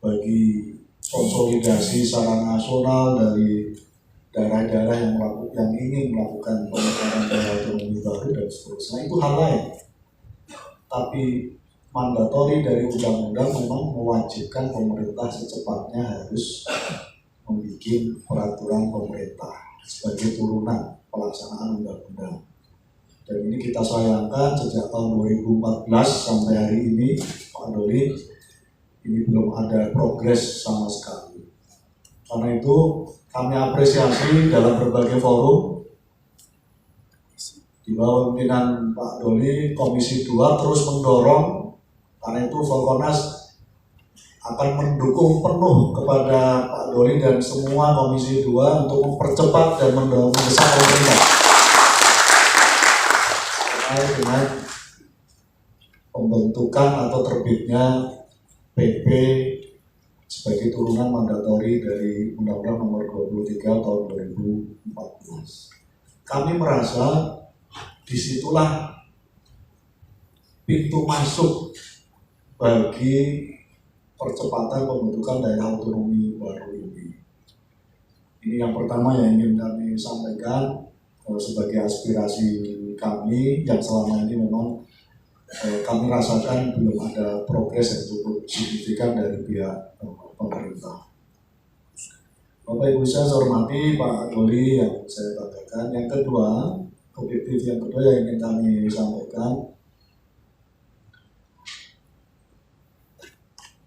bagi konsolidasi secara nasional dari daerah-daerah yang ingin melakukan pemekaran daerah otonomi baru dan seterusnya. Itu hal lain. Tapi mandatori dari undang-undang memang mewajibkan pemerintah secepatnya harus membuat peraturan pemerintah sebagai turunan pelaksanaan undang-undang. Dan ini kita sayangkan sejak tahun 2014 sampai hari ini, Pak Doli, ini belum ada progres sama sekali. Karena itu kami apresiasi dalam berbagai forum di bawah pimpinan Pak Doli, Komisi 2 terus mendorong, karena itu Forkonas akan mendukung penuh kepada Pak Doli dan semua Komisi 2 untuk mempercepat dan mendorong mendesak pemerintah dengan pembentukan atau terbitnya PP sebagai turunan mandatori dari Undang-Undang Nomor 23 Tahun 2014. Kami merasa disitulah pintu masuk bagi percepatan pembentukan daerah otonomi baru ini. Ini yang pertama yang ingin kami sampaikan sebagai aspirasi kami yang selama ini memang kami rasakan belum ada progres yang cukup signifikan dari pihak pemerintah. Bapak Ibu saya hormati Pak Doli yang saya katakan. Yang kedua, objektif yang kedua yang ingin kami sampaikan,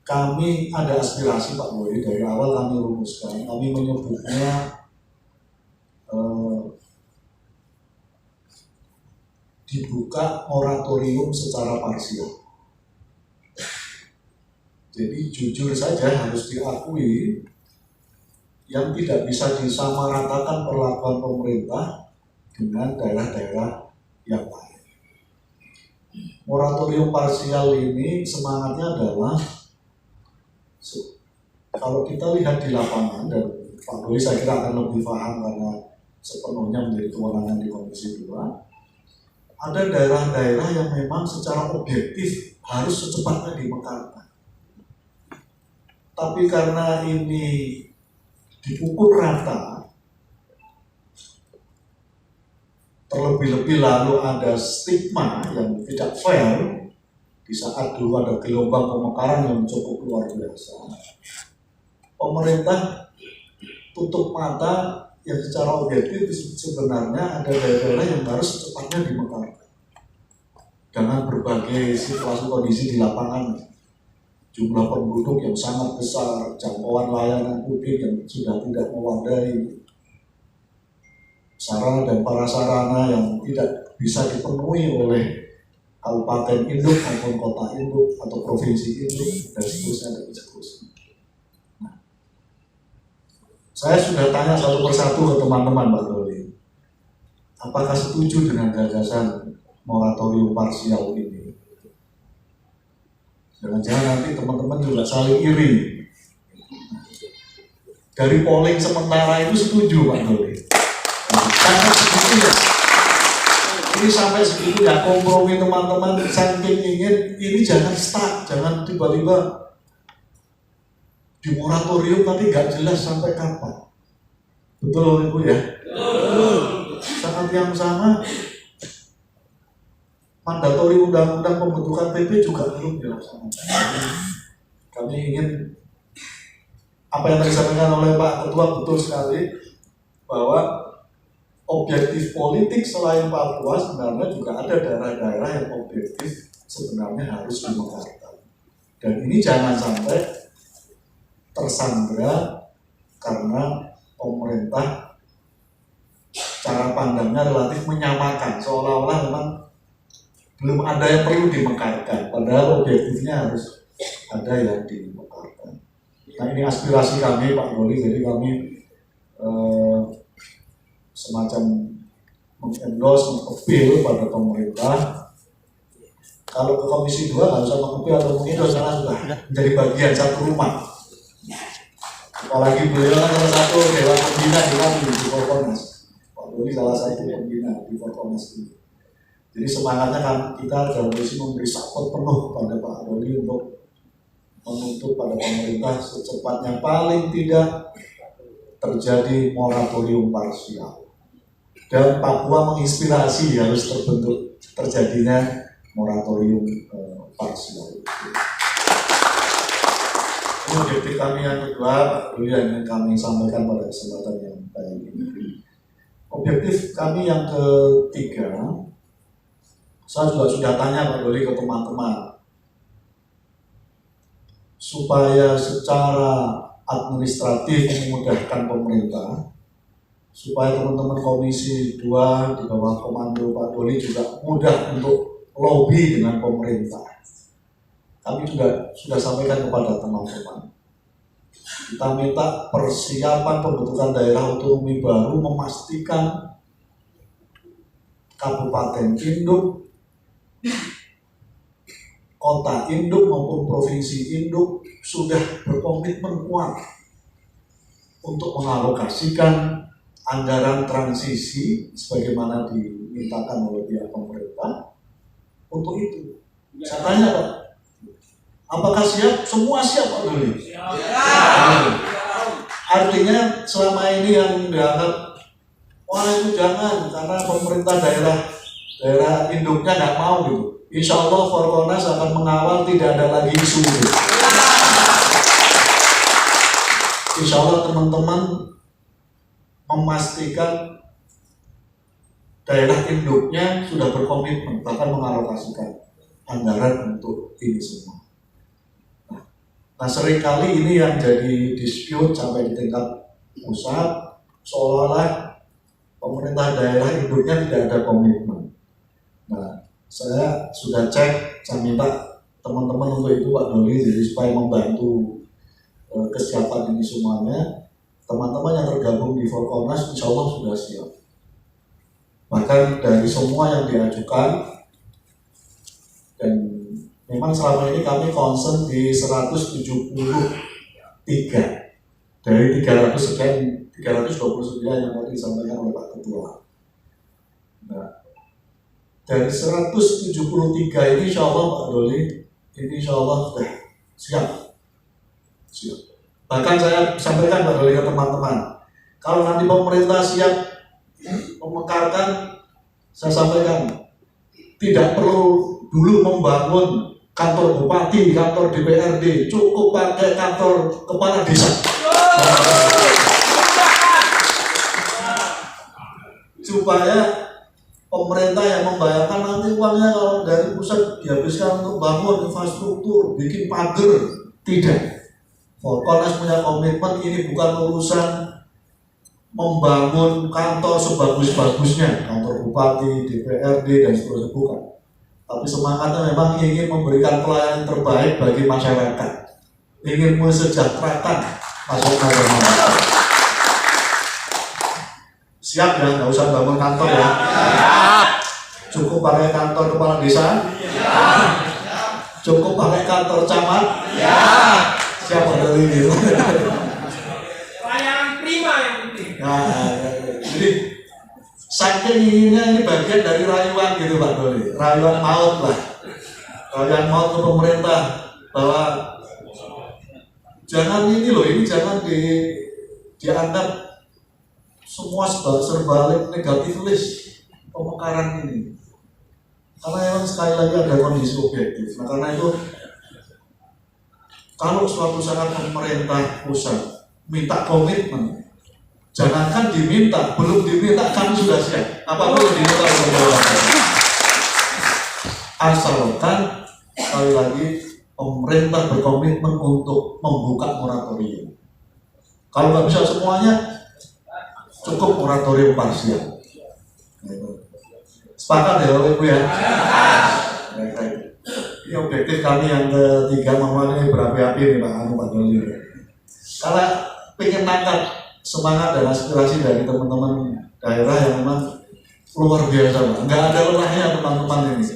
kami ada aspirasi Pak Doli dari awal kami rumuskan, kami menyebutnya dibuka moratorium secara parsial. Jadi jujur saja harus diakui yang tidak bisa disamaratakan perlakuan pemerintah dengan daerah-daerah yang lain. Moratorium parsial ini semangatnya adalah kalau kita lihat di lapangan, dan Pak Doli saya kira akan lebih paham karena sepenuhnya menjadi kewenangan di Komisi 2, ada daerah-daerah yang memang secara objektif harus secepatnya dimekarkan. Tapi karena ini dipukul rata, terlebih-lebih lalu ada stigma yang tidak fair di saat dulu ada gelombang pemekaran yang cukup luar biasa. Pemerintah tutup mata yang secara objektif sebenarnya ada daerah-daerah yang harus secepatnya dimekarkan dengan berbagai situasi kondisi di lapangan, jumlah penduduk yang sangat besar, jangkauan layanan publik yang sudah tidak mewadai, sarana dan prasarana yang tidak bisa dipenuhi oleh kabupaten induk maupun kota induk atau provinsi induk dan seterusnya dan seterusnya. Nah, saya sudah tanya satu persatu ke teman-teman Pak Doli, apakah setuju dengan gagasan moratorium parsial ini? Jangan-jangan nanti teman-teman juga saling iri. Dari polling sementara itu setuju Pak Doli. Sampai segitu ya. Ini sampai segitu ya kompromi teman-teman saking ingin ini jangan stuck, jangan tiba-tiba di moratorium tapi nggak jelas sampai kapan. Betul Ibu ya? Saat yang sama mandatori undang-undang pembentukan PP juga belum dilaksanakan. Kami ingin apa yang disampaikan oleh Pak Ketua betul sekali bahwa objektif politik selain Papua sebenarnya juga ada daerah-daerah yang objektif sebenarnya harus dimekarkan. Dan ini jangan sampai tersandra karena pemerintah cara pandangnya relatif menyamakan, seolah-olah memang belum ada yang perlu dimekarkan, padahal objektifnya harus ada yang dimekarkan. Nah ini aspirasi kami Pak Doli, jadi kami semacam mengendorse, mengepil pada pemerintah. Kalau ke Komisi 2 nggak usah mengepil atau mengendorse karena sudah menjadi bagian satu rumah. Apalagi beliau kan salah satu dewan pembina di kami di Forkonas. Pak Doli salah satu pembina di Forkonas ini. Jadi semangatnya kan kita dalam posisi memberi support penuh pada Pak Doli untuk menuntut pada pemerintah secepatnya paling tidak terjadi moratorium parsial. Dan Papua menginspirasi harus terjadinya moratorium parsial. Ini objektif kami yang kedua, Pak Doli, yang ingin kami sampaikan pada kesempatan yang baik ini. Objektif kami yang ketiga, saya juga sudah tanya Pak Doli ke teman-teman, supaya secara administratif memudahkan pemerintah, supaya teman-teman Komisi 2 di bawah komando Pak Doli juga mudah untuk lobby dengan pemerintah. Kami juga sudah sampaikan kepada teman-teman. Kita minta persiapan pembentukan daerah otonomi baru memastikan kabupaten induk, kota induk maupun provinsi induk sudah berkomitmen kuat untuk mengalokasikan anggaran transisi sebagaimana dimintakan oleh pihak pemerintah untuk itu. Saya tanya Pak, apakah siap? Semua siap Pak Doli. Artinya selama ini yang dianggap wah itu jangan karena pemerintah daerah induknya nggak mau gitu. Insya Allah Forkonas akan mengawal tidak ada lagi isu itu. Insya Allah teman-teman memastikan daerah induknya sudah berkomitmen bahkan mengalokasikan anggaran untuk ini semua. Nah seringkali ini yang jadi dispute sampai di tingkat pusat seolah-olah pemerintah daerah induknya tidak ada komitmen. Nah saya sudah cek, saya minta teman-teman untuk itu Pak Doli, jadi supaya membantu kesiapan ini semuanya. Teman-teman yang tergabung di Forkonas insya Allah sudah siap. Bahkan dari semua yang diajukan, dan memang selama ini kami concern di 173 dari 300 sekian, 329 yang tadi disampaikan oleh Pak Ketua. Nah, dari 173 ini insya Allah Pak Doli, ini insya Allah sudah siap. Bahkan saya sampaikan Pak Doli ke teman-teman, kalau nanti pemerintah siap memekarkan, saya sampaikan tidak perlu dulu membangun kantor bupati, kantor DPRD, cukup pakai kantor kepala desa. Supaya pemerintah yang membayarkan nanti uangnya kalau dari pusat dihabiskan untuk bangun infrastruktur, bikin pagar, tidak. Forkonas punya komitmen ini bukan urusan membangun kantor sebagus-bagusnya, kantor bupati, DPRD dan seterusnya, bukan. Tapi semangatnya memang ingin memberikan pelayanan terbaik bagi masyarakat, ingin mensejahterakan masyarakat. Siap ya, nggak usah bangun kantor ya. Cukup pakai kantor kepala desa. Cukup pakai kantor camat. Siapa dari ini? Layanan prima yang penting. Nah, jadi saking inginnya ini bagian dari rayuan gitu Pak Doli, rayuan maut lah, rayuan maut ke pemerintah bahwa jangan ini loh, ini jangan dianggap semua serbalik negativis pemekaran ini, karena memang sekali lagi ada kondisi objektif. Nah karena itu kalau suatu saat pemerintah pusat minta komitmen, jangankan diminta, belum diminta kami sudah siap. Apapun yang diminta oleh pemerintah, asalkan sekali lagi pemerintah berkomitmen untuk membuka moratorium. Kalau nggak bisa semuanya, cukup moratorium parsial. Sepakat ya Bapak Ibu ya? Ini objektif kami yang ketiga, mohon ini berapi-api nih Pak Doli. Karena pengen nangkap semangat dan aspirasi dari teman-teman daerah yang memang luar biasa Pak. Nggak ada lelahnya teman-teman ini.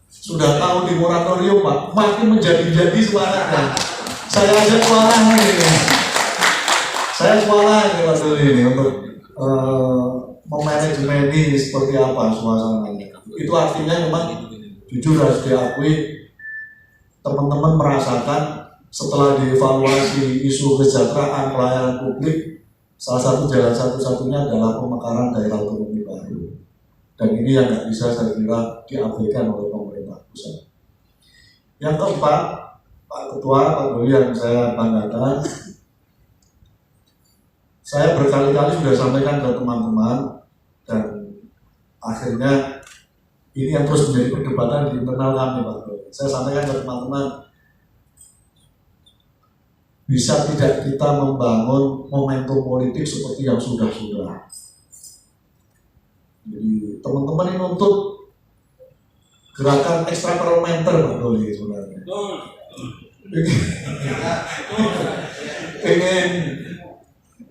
Sudah tahu di moratorium Pak, makin menjadi-jadi semangatnya. Saya ajak sekolah ini. Saya sekolah ini Pak Doli ini untuk memanajemen ini seperti apa suasananya. Itu artinya memang jujur harus diakui, teman-teman merasakan setelah dievaluasi isu kesejahteraan pelayanan publik, salah satu jalan satu-satunya adalah pemekaran daerah otonomi baru. Dan ini yang nggak bisa saya kira diabaikan oleh pemerintah pusat. Yang keempat, Pak Ketua, Pak Doli yang saya banggakan, saya berkali-kali sudah sampaikan ke teman-teman, dan akhirnya ini yang terus menjadi perdebatan di internal kami Pak Doli. Saya sampaikan ke teman-teman, bisa tidak kita membangun momentum politik seperti yang sudah-sudah. Jadi teman-teman ini nuntut gerakan ekstra parlementer Pak Doli sebenarnya.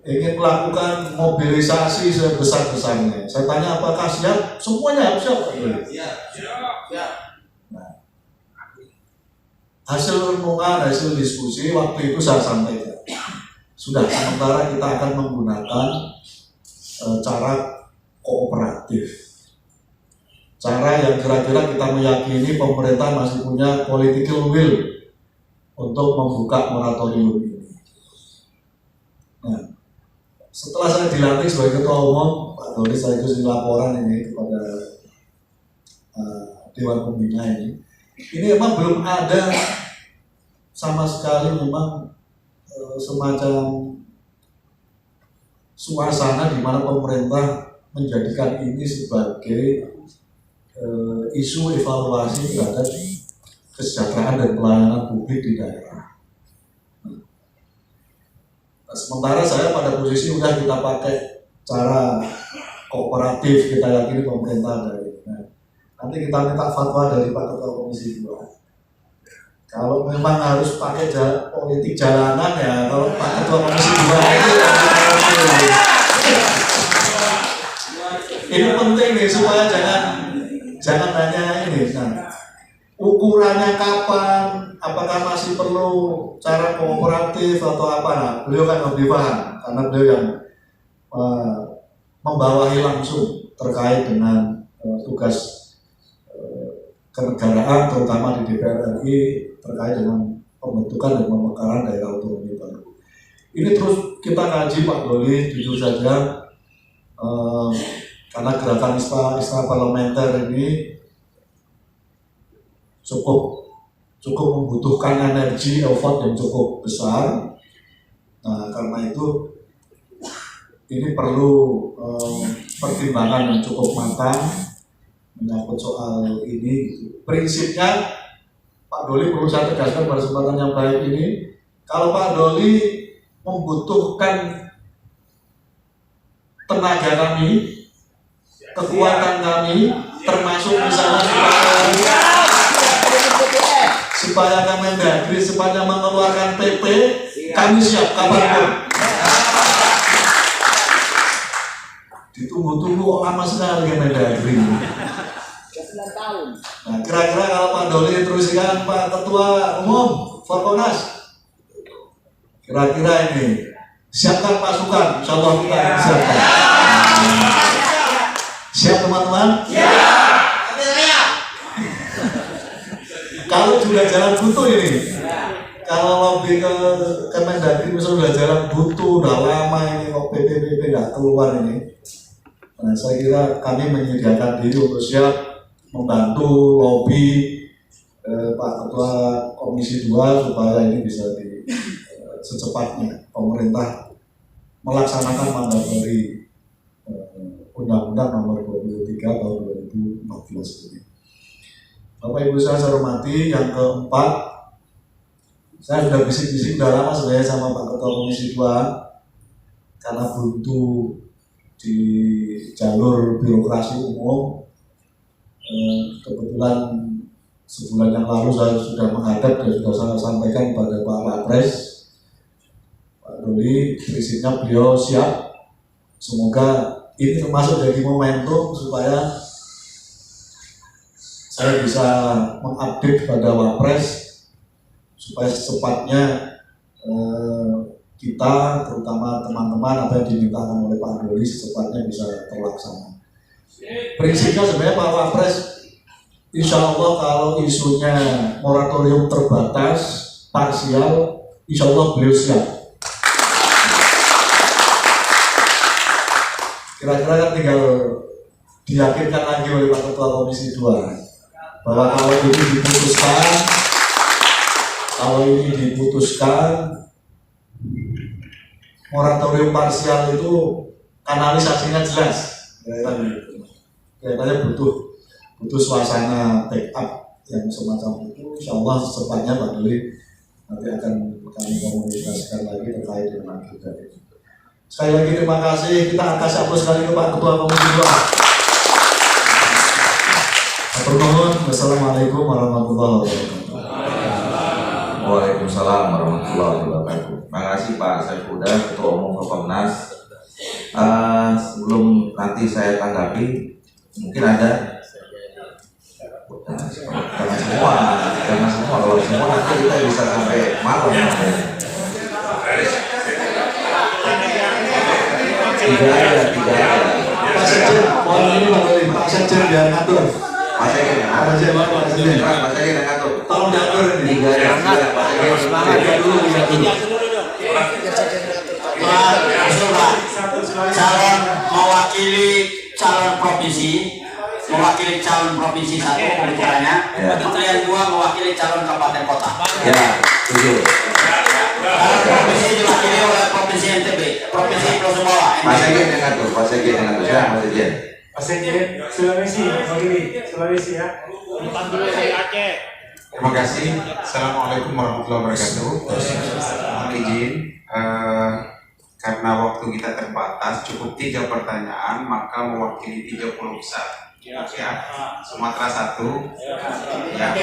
ingin melakukan mobilisasi sebesar-besarnya. Saya tanya apakah siap? Semuanya harus siap Pak Doli. Nah, hasil renungan, hasil diskusi waktu itu saya sampaikan. Sudah, sementara kita akan menggunakan cara kooperatif. Cara yang kira-kira kita meyakini pemerintah masih punya political will untuk membuka moratorium ini. Nah, setelah saya dilantik sebagai ketua umum, Pak Doli, saya itu laporan ini kepada Dewan Pembina ini. Ini memang belum ada sama sekali memang semacam suasana di mana pemerintah menjadikan ini sebagai isu evaluasi terhadap kesejahteraan dan pelayanan publik di daerah. Nah, sementara saya pada posisi udah kita pakai cara kooperatif, kita yakini pemerintah dari. Nah, nanti kita minta fatwa dari Pak Ketua Komisi 2. Kalau memang harus pakai politik jalanan ya, kalau Pak Ketua Komisi 2 ini penting nih supaya jangan hanya ini. Nah, ukurannya kapan, apakah masih perlu cara kooperatif atau apa? Nah, beliau kan lebih paham karena beliau yang membawahi langsung terkait dengan tugas kenegaraan terutama di DPR RI terkait dengan pembentukan dan pemekaran daerah otonomi baru. Ini terus kita kaji Pak Doli, jujur saja karena gerakan istilah parlementer ini cukup membutuhkan energi effort yang cukup besar. Nah, karena itu ini perlu pertimbangan yang cukup matang menyangkut soal ini. Prinsipnya Pak Doli perlu saya tegaskan pada kesempatan yang baik ini, kalau Pak Doli membutuhkan tenaga kami, kekuatan kami, termasuk misalnya supaya Kemendagri supaya mengeluarkan PP, kami siap kapanpun. Ditunggu-tunggu kok lama sekali Kemendagri. Nah, kira-kira kalau Pak Doli teruskan Pak Ketua Umum Forkonas, kira-kira ini siapkan pasukan, insya Allah kita akan siapkan. Siap teman-teman? Kalau sudah jalan buntu ini, kalau lebih ke Kemendagri misalnya sudah jalan buntu, udah lama ini kok PP nggak keluar ini. Nah, saya kira kami menyediakan diri untuk siap membantu lobby Pak Ketua Komisi 2 supaya ini bisa secepatnya pemerintah melaksanakan mandat dari Undang-Undang Nomor 23 Tahun 2014 ini. Bapak Ibu saya hormati, yang keempat, saya sudah bisik-bisik udah lama sebenarnya sama Pak Ketua Komisi 2 karena buntu di jalur birokrasi umum. Kebetulan sebulan yang lalu saya sudah menghadap dan sudah saya sampaikan kepada Pak Wapres, Pak Doli, prinsipnya beliau siap. Semoga ini termasuk jadi momentum supaya saya bisa mengupdate pada Wapres supaya secepatnya kita, terutama teman-teman, apa yang dimintakan oleh Pak Doli secepatnya bisa terlaksana. Prinsipnya sebenarnya Pak Wapres, insya Allah kalau isunya moratorium terbatas, parsial, insya Allah beliau siap. Kira-kira kan tinggal diyakinkan lagi oleh Pak Ketua Komisi 2 bahwa kalau ini diputuskan moratorium parsial itu kanalisasinya jelas. Kelihatannya butuh suasana backup yang semacam itu. Insya Allah secepatnya Pak Doli nanti akan kami komunikasikan lagi terkait dengan kita. Sekali lagi terima kasih. Kita kasih aplaus sekali ke Pak Ketua Komisi 2. Wassalamualaikum warahmatullahi wabarakatuh. Waalaikumsalam warahmatullahi wabarakatuh. Terima kasih Pak Saifuddin, Ketua Umum Forkonas. Sebelum nanti saya tanggapi, mungkin ada Jangan semua, kalau semua nanti kita bisa sampai malam. Tidak ada. Pak Sekjen, mohon ini Pak Sekjen biar ngatur. Pak Sekjen yang ngatur. Tolong diatur ini. Calon mewakili calon provinsi satu pembicaranya, yang dua mewakili calon kabupaten kota. Ya, setuju. Provinsi diwakili oleh provinsi NTB, provinsi Pulau Sumbawa. Pak Sekjen yang ngatur. Silakan Pak Sekjen. Pak Sekjen, Sulawesi ya. Terima kasih. Assalamualaikum warahmatullahi wabarakatuh. Mohon izin, karena waktu kita terbatas, cukup 3 pertanyaan, maka mewakili 30 besar. Ya, Sumatera 1. Ya.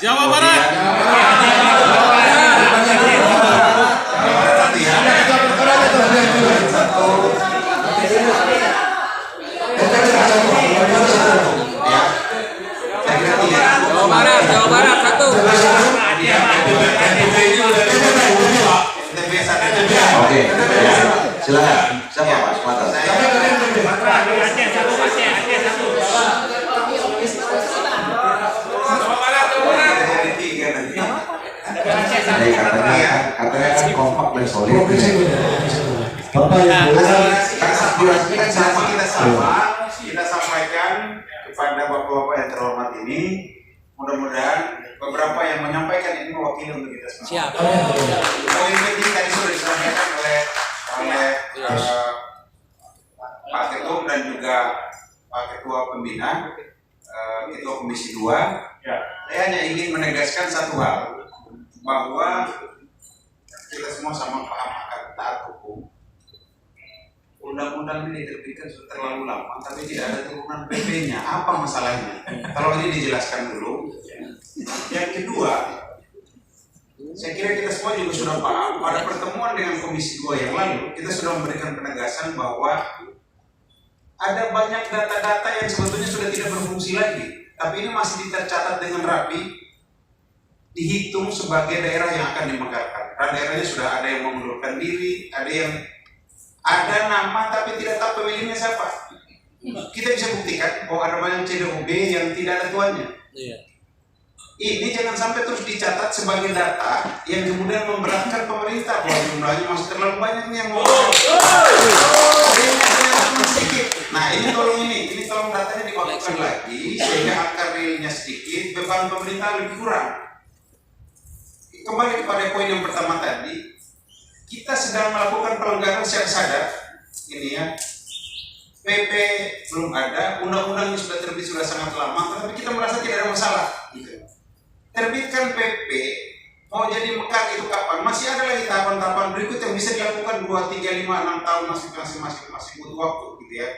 Jawa Barat. Jawa Barat 1. Oke. Silakan. Siapa Pak Sumatera? Katanya kan kompak dan solid. Bapak Ibu, Kita sampaikan kepada bapak-bapak yang terhormat ini, mudah-mudahan beberapa yang menyampaikan ini mewakili untuk kita semua. Siap. Poin penting tadi sudah disampaikan oleh Pak Ketum dan juga Pak Ketua Pembina, Ketua Komisi 2. Saya hanya ingin menegaskan satu hal, bahwa kita semua sama paham akan taat hukum. Undang-undang ini diterbitkan sudah terlalu lama, tapi tidak ada turunan PP-nya. Apa masalahnya? Kalau ini dijelaskan dulu. Yang kedua, saya kira kita semua juga sudah paham. Pada pertemuan dengan Komisi 2 yang lalu, kita sudah memberikan penegasan bahwa ada banyak data-data yang sebetulnya sudah tidak berfungsi lagi, tapi ini masih tercatat dengan rapi, dihitung sebagai daerah yang akan dimekarkan. Dan daerahnya sudah ada yang mengundurkan diri, ada yang ada nama tapi tidak tahu pemiliknya siapa. Kita bisa buktikan bahwa ada banyak CDOB yang tidak ada tuannya. Ini jangan sampai terus dicatat sebagai data yang kemudian memberatkan pemerintah bahwa jumlahnya masih terlalu banyak nih yang mau. Nah ini tolong datanya dikotakkan lagi sehingga angka realnya sedikit, beban pemerintah lebih kurang. Kembali kepada poin yang pertama tadi, kita sedang melakukan pelanggaran secara sadar. Ini ya, PP belum ada, undang-undangnya sudah terbit sudah sangat lama, tapi kita merasa tidak ada masalah. Gitu. Terbitkan PP, mau jadi mekar itu kapan? Masih ada lagi tahapan-tahapan berikut yang bisa dilakukan 2, 3, 5, 6 tahun masing-masing butuh waktu, gitu ya.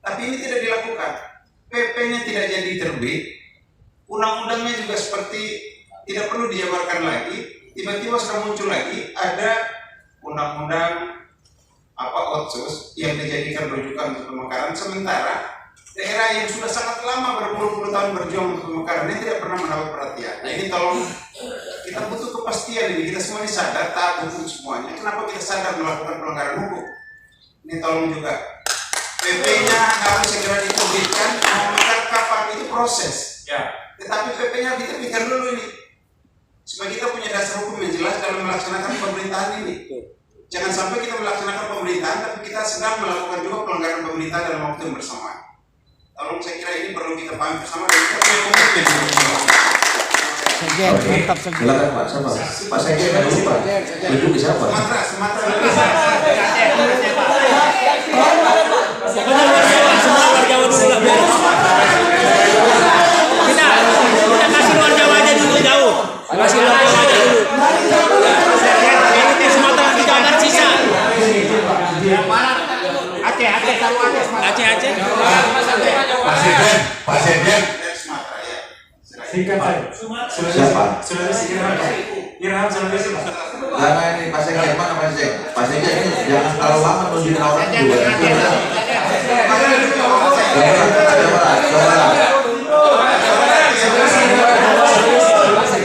Tapi ini tidak dilakukan. PP-nya tidak jadi terbit, undang-undangnya juga seperti tidak perlu dijabarkan lagi. Tiba-tiba sudah muncul lagi ada undang-undang Otsus yang dijadikan rujukan untuk pemekaran, sementara daerah yang sudah sangat lama berpuluh-puluh tahun berjuang untuk pemekaran ini tidak pernah mendapat perhatian. Nah ini tolong, kita butuh kepastian ini, kita semua ini sadar taat hukum semuanya. Kenapa kita sadar melakukan pelanggaran hukum? Ini tolong juga PP-nya harus segera diterbitkan, memekar kapan itu proses. Tetapi PP-nya diterbitkan dulu ini, supaya kita punya dasar hukum yang jelas dalam melaksanakan pemerintahan ini. Jangan sampai kita melaksanakan pemerintahan tapi kita sedang melakukan juga pelanggaran pemerintah dalam waktu yang bersamaan. Tolong, saya kira ini perlu kita pahami bersama dan kita punya komitmen. Sekjen, mantap Sekjen. Silakan Pak, siapa? Pak Sekjen kan dulu Pak. Duduk di siapa? Sumatera. Semua luar Jawa dulu lah. Kita kasih luar Jawa aja dulu jauh. Kasih luar Jawa aja dulu. Ini Sumatera di Jawa Barat sisa. Aceh. Pak Sekjen. Singkat saja. Siapa? Sulawesi Irham Sulawesi. Jangan ini Pak Sekjen mana Pak Sekjen? Pak Sekjen ini jangan terlalu lama nunjukin orang juga.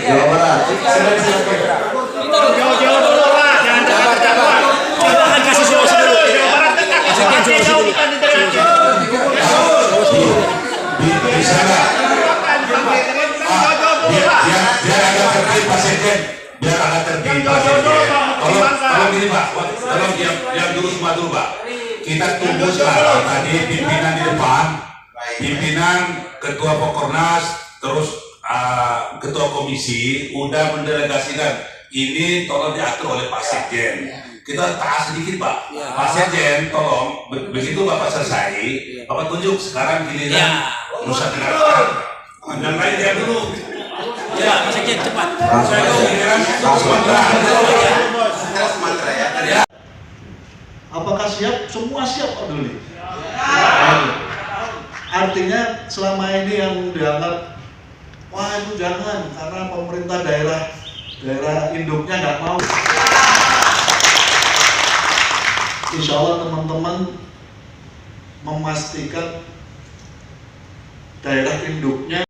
Jawa Barat. Jauh-jauh dulu Pak, jangan cepat-cepat. Kita akan kasih solusi dulu. Sekian solusi dulu. Bisa nggak? Biar agak tertib Pak Sekjen. Biar agak tertib Pak Sekjen. Tolong gini Pak, tolong diam dulu semua dulu Pak. Kita tunggu sekarang tadi pimpinan di depan, pimpinan ketua Pokornas, terus ketua komisi udah mendelegasikan ini tolong diatur oleh Pak Sekjen. Kita tahan sedikit Pak. Pak Sekjen tolong begitu Bapak selesai, Bapak tunjuk sekarang giliran Nusa Tenggara Barat. Dan lain dia dulu. Ya, Mas Sekjen cepat. Saya dulu giliran Sumatera. Ya. Apakah siap? Semua siap Pak Duli. Artinya selama ini yang dianggap wah itu jangan karena pemerintah daerah induknya nggak mau. Insya Allah teman-teman memastikan daerah induknya